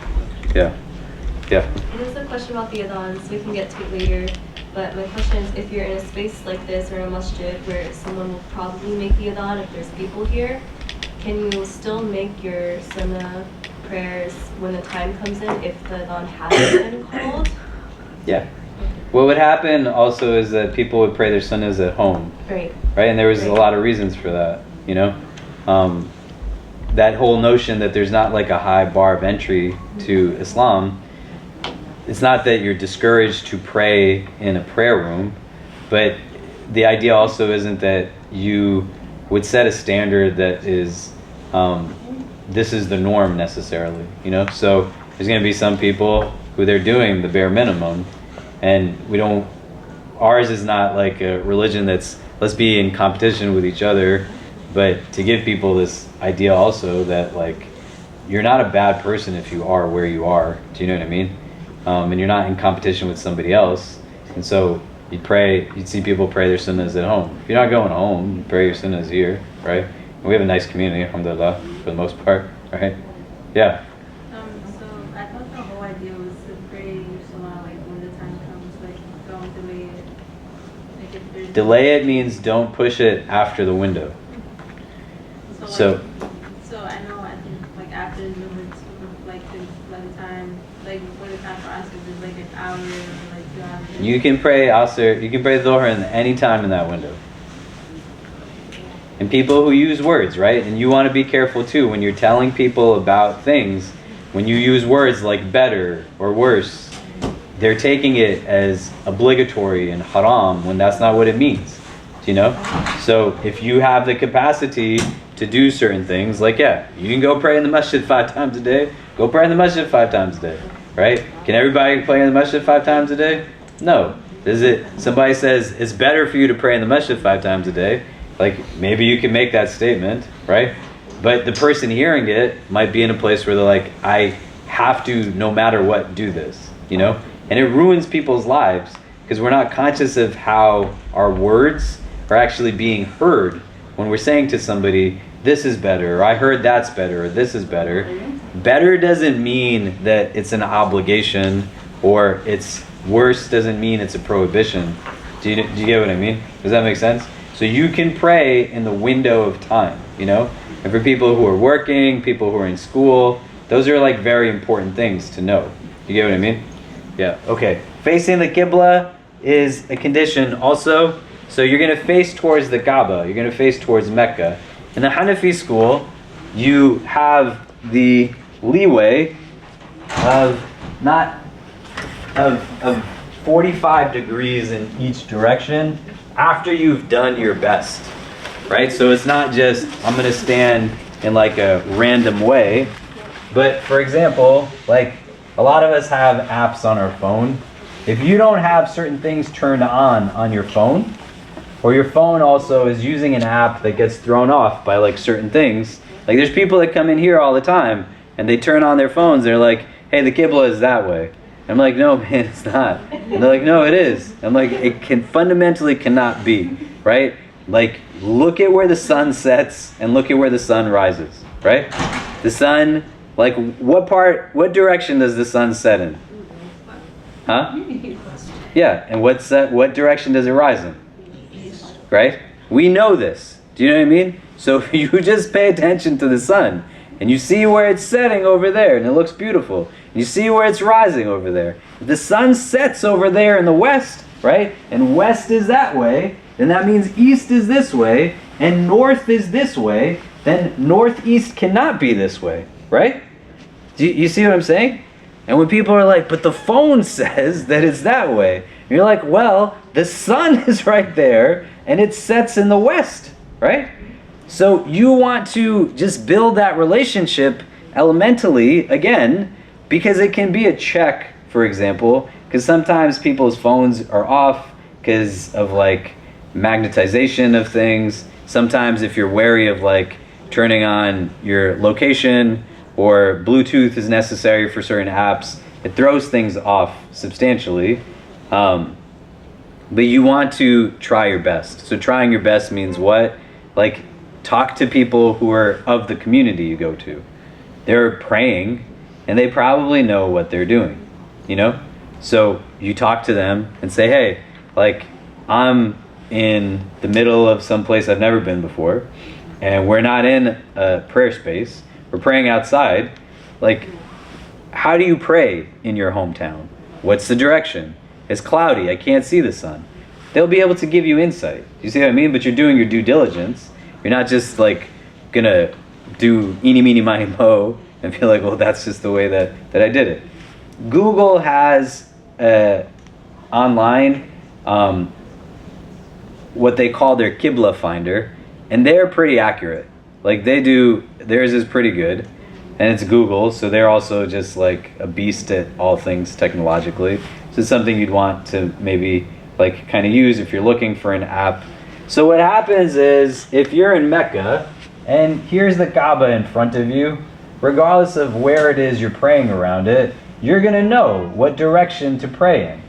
Yeah. Yeah. There's a question about the adhan, so we can get to it later. But my question is, if you're in a space like this or in a masjid where someone will probably make the adhan if there's people here, can you still make your sunnah prayers when the time comes in if the adhan hasn't been called? Yeah. What would happen also is that people would pray their sunnahs at home. Right. Right? And there was a lot of reasons for that, that whole notion that there's not like a high bar of entry to Islam. It's not that you're discouraged to pray in a prayer room, but the idea also isn't that you would set a standard that is, this is the norm necessarily, So there's going to be some people who they're doing the bare minimum, and ours is not like a religion that's, let's be in competition with each other, but to give people this idea also that like, you're not a bad person if you are where you are. Do you know what I mean? And you're not in competition with somebody else. And so you'd see people pray their sunnahs at home. If you're not going home, you pray your sunnahs here, right? And we have a nice community, alhamdulillah, for the most part, right? Yeah. So I thought the whole idea was to pray your salah like when the time comes, like don't delay it. Like if there's Delay it means don't push it after the window. So I know I think like after the like the time like when the time for us is like an hour or like You can pray Asr, you can pray Dhuhr in any time in that window. And people who use words, right? And you want to be careful too when you're telling people about things. When you use words like better or worse, they're taking it as obligatory and haram when that's not what it means. Do you know? So if you have the capacity to do certain things, like you can go pray in the masjid 5 times a day. Go pray in the masjid 5 times a day, right? Can everybody pray in the masjid 5 times a day? No. Somebody says it's better for you to pray in the masjid 5 times a day. Like, maybe you can make that statement, right? But the person hearing it might be in a place where they're like, I have to, no matter what, do this, you know? And it ruins people's lives because we're not conscious of how our words are actually being heard when we're saying to somebody, this is better, or I heard that's better, or this is better. Better doesn't mean that it's an obligation, or it's worse doesn't mean it's a prohibition. Do you get what I mean? Does that make sense? So you can pray in the window of time, you know? And for people who are working, people who are in school, those are like very important things to know. You get what I mean? Yeah, okay. Facing the Qibla is a condition also. So you're going to face towards the Kaaba. You're going to face towards Mecca. In the Hanafi school, you have the leeway of 45 degrees in each direction after you've done your best, right? So it's not just, I'm going to stand in like a random way. But for example, like a lot of us have apps on our phone. If you don't have certain things turned on your phone, or your phone also is using an app that gets thrown off by like certain things, like there's people that come in here all the time and they turn on their phones, they're like, hey, the Qibla is that way. I'm like, no, man, it's not. And they're like, no, it is. I'm like, it fundamentally cannot be, right? Like, look at where the sun sets and look at where the sun rises, right? The sun, like, what direction does the sun set in? Huh? Yeah, and what direction does it rise in? Right? We know this. Do you know what I mean? So if you just pay attention to the sun and you see where it's setting over there and it looks beautiful, you see where it's rising over there. If the sun sets over there in the west, right? And west is that way, then that means east is this way, and north is this way, then northeast cannot be this way, right? Do you see what I'm saying? And when people are like, but the phone says that it's that way, you're like, well, the sun is right there, and it sets in the west, right? So you want to just build that relationship elementally, again, because it can be a check, for example, because sometimes people's phones are off because of like magnetization of things. Sometimes if you're wary of like turning on your location or Bluetooth is necessary for certain apps, it throws things off substantially. But you want to try your best. So trying your best means what? Like, talk to people who are of the community you go to. They're praying, and they probably know what they're doing, you know? So you talk to them and say, hey, like, I'm in the middle of some place I've never been before, and we're not in a prayer space. We're praying outside. Like, how do you pray in your hometown? What's the direction? It's cloudy. I can't see the sun. They'll be able to give you insight. You see what I mean? But you're doing your due diligence. You're not just like gonna do eeny, meeny, miny, mo and feel like, well, that's just the way that I did it. Google has online what they call their Qibla finder, and they're pretty accurate. Like theirs is pretty good, and it's Google, so they're also just like a beast at all things technologically. So it's something you'd want to maybe like kind of use if you're looking for an app. So what happens is, if you're in Mecca and here's the Kaaba in front of you, regardless of where it is you're praying around it, you're going to know what direction to pray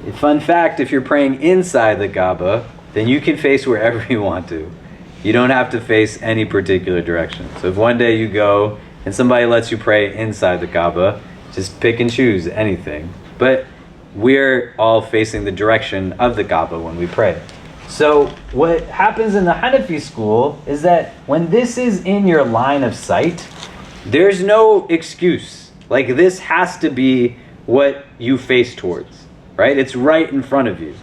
in. Fun fact, if you're praying inside the Kaaba, then you can face wherever you want to. You don't have to face any particular direction. So if one day you go and somebody lets you pray inside the Kaaba, just pick and choose anything. But we're all facing the direction of the Kaaba when we pray. So what happens in the Hanafi school is that when this is in your line of sight, there's no excuse. Like, this has to be what you face towards, right? It's right in front of you.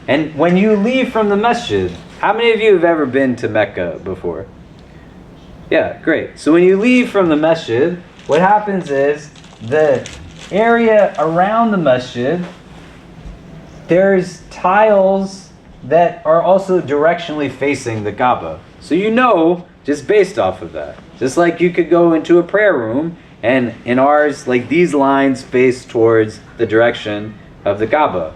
And when you leave from the masjid, how many of you have ever been to Mecca before? Yeah, great. So when you leave from the masjid, what happens is the area around the masjid, there's tiles that are also directionally facing the Kaaba. So you know, just based off of that. Just like you could go into a prayer room, and in ours, like these lines face towards the direction of the Kaaba.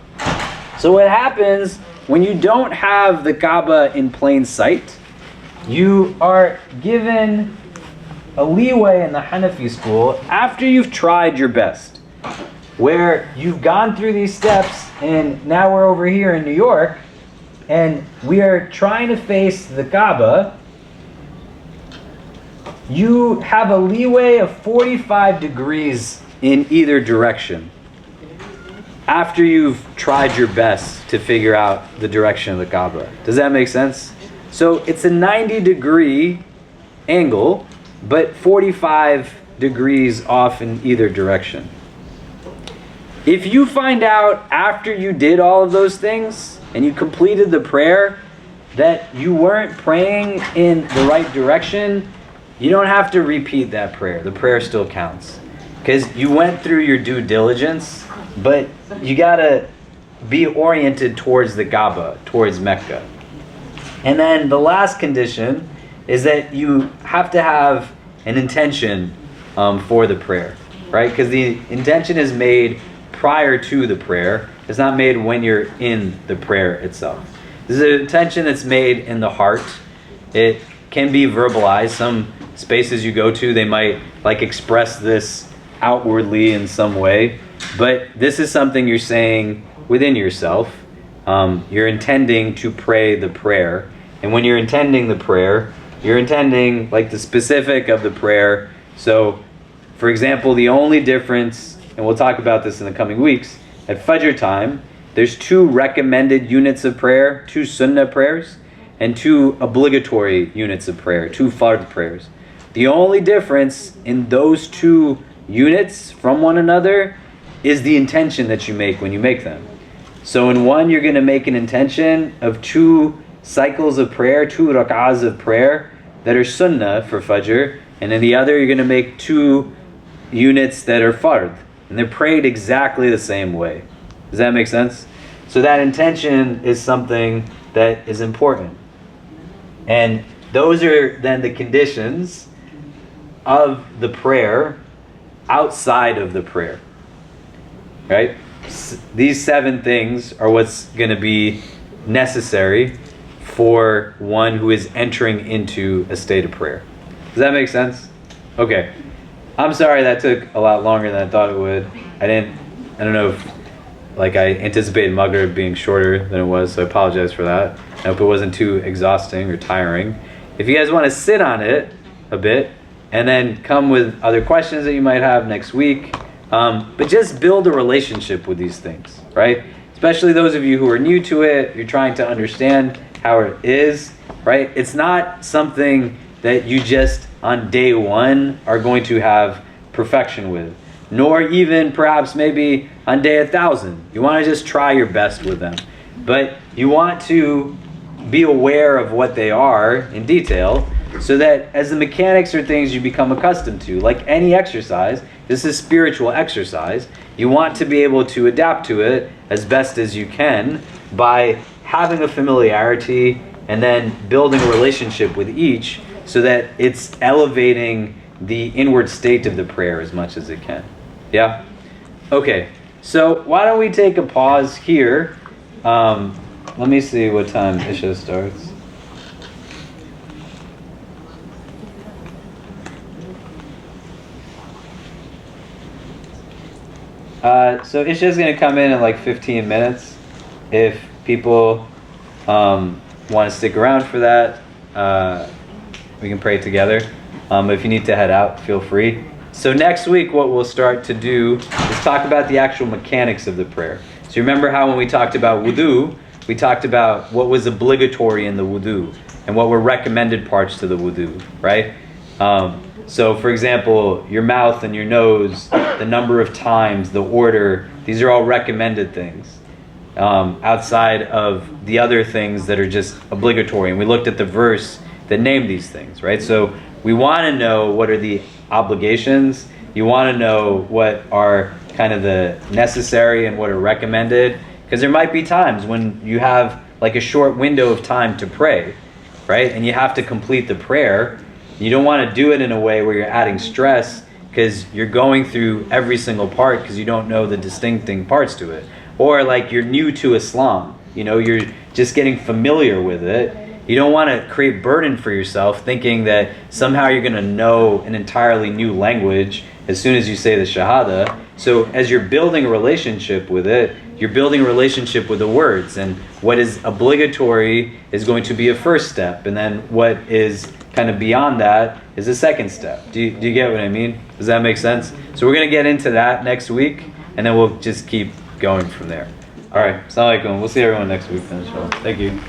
So what happens when you don't have the Kaaba in plain sight, you are given a leeway in the Hanafi school after you've tried your best, where you've gone through these steps, and now we're over here in New York, and we are trying to face the Kaaba. You have a leeway of 45 degrees in either direction after you've tried your best to figure out the direction of the Kaaba. Does that make sense? So it's a 90-degree angle, but 45 degrees off in either direction. If you find out after you did all of those things and you completed the prayer that you weren't praying in the right direction, you don't have to repeat that prayer. The prayer still counts. Because you went through your due diligence, but you gotta be oriented towards the Kaaba, towards Mecca. And then the last condition is that you have to have an intention for the prayer, right? Because the intention is made prior to the prayer. It's not made when you're in the prayer itself. This is an intention that's made in the heart. It can be verbalized. Some spaces you go to, they might like express this outwardly in some way, but this is something you're saying within yourself. You're intending to pray the prayer, and when you're intending the prayer, you're intending like the specific of the prayer. So, for example, the only difference, and we'll talk about this in the coming weeks, at Fajr time, there's 2 recommended units of prayer, 2 sunnah prayers, and 2 obligatory units of prayer, 2 fard prayers. The only difference in those 2 units from one another is the intention that you make when you make them. So in one, you're going to make an intention of 2 cycles of prayer, 2 rak'ahs of prayer that are sunnah for Fajr, and in the other, you're going to make 2 units that are fard, and they're prayed exactly the same way. Does that make sense? So that intention is something that is important. And those are then the conditions of the prayer outside of the prayer. Right? These 7 things are what's going to be necessary for one who is entering into a state of prayer. Does that make sense? Okay. I'm sorry that took a lot longer than I thought it would. I don't know if I anticipated Maghrib being shorter than it was, so I apologize for that. I hope it wasn't too exhausting or tiring. If you guys want to sit on it a bit and then come with other questions that you might have next week, but just build a relationship with these things, right? Especially those of you who are new to it, you're trying to understand how it is, right? It's not something that you just on day 1 are going to have perfection with, nor even perhaps maybe on day 1,000. You want to just try your best with them, but you want to be aware of what they are in detail, so that as the mechanics are things you become accustomed to, like any exercise, this is spiritual exercise, you want to be able to adapt to it as best as you can by having a familiarity and then building a relationship with each, so that it's elevating the inward state of the prayer as much as it can. Yeah? Okay, so why don't we take a pause here. Let me see what time Isha starts. So Isha is going to come in like 15 minutes. If people want to stick around for that, we can pray together. If you need to head out, feel free. So next week what we'll start to do is talk about the actual mechanics of the prayer. So remember how when we talked about wudu, we talked about what was obligatory in the wudu and what were recommended parts to the wudu, right? So for example, your mouth and your nose, the number of times, the order, these are all recommended things. Outside of the other things that are just obligatory. And we looked at the verse that named these things, right? So we want to know what are the obligations. You want to know what are kind of the necessary and what are recommended. Because there might be times when you have like a short window of time to pray, right? And you have to complete the prayer. You don't want to do it in a way where you're adding stress because you're going through every single part because you don't know the distincting parts to it. Or like you're new to Islam, you're just getting familiar with it. You don't want to create burden for yourself thinking that somehow you're going to know an entirely new language as soon as you say the Shahada. So as you're building a relationship with it, you're building a relationship with the words. And what is obligatory is going to be a first step. And then what is kind of beyond that is a second step. Do you get what I mean? Does that make sense? So we're going to get into that next week. And then we'll just keep going from there. All right. Assalamu alaikum. We'll see everyone next week, inshallah. Thank you.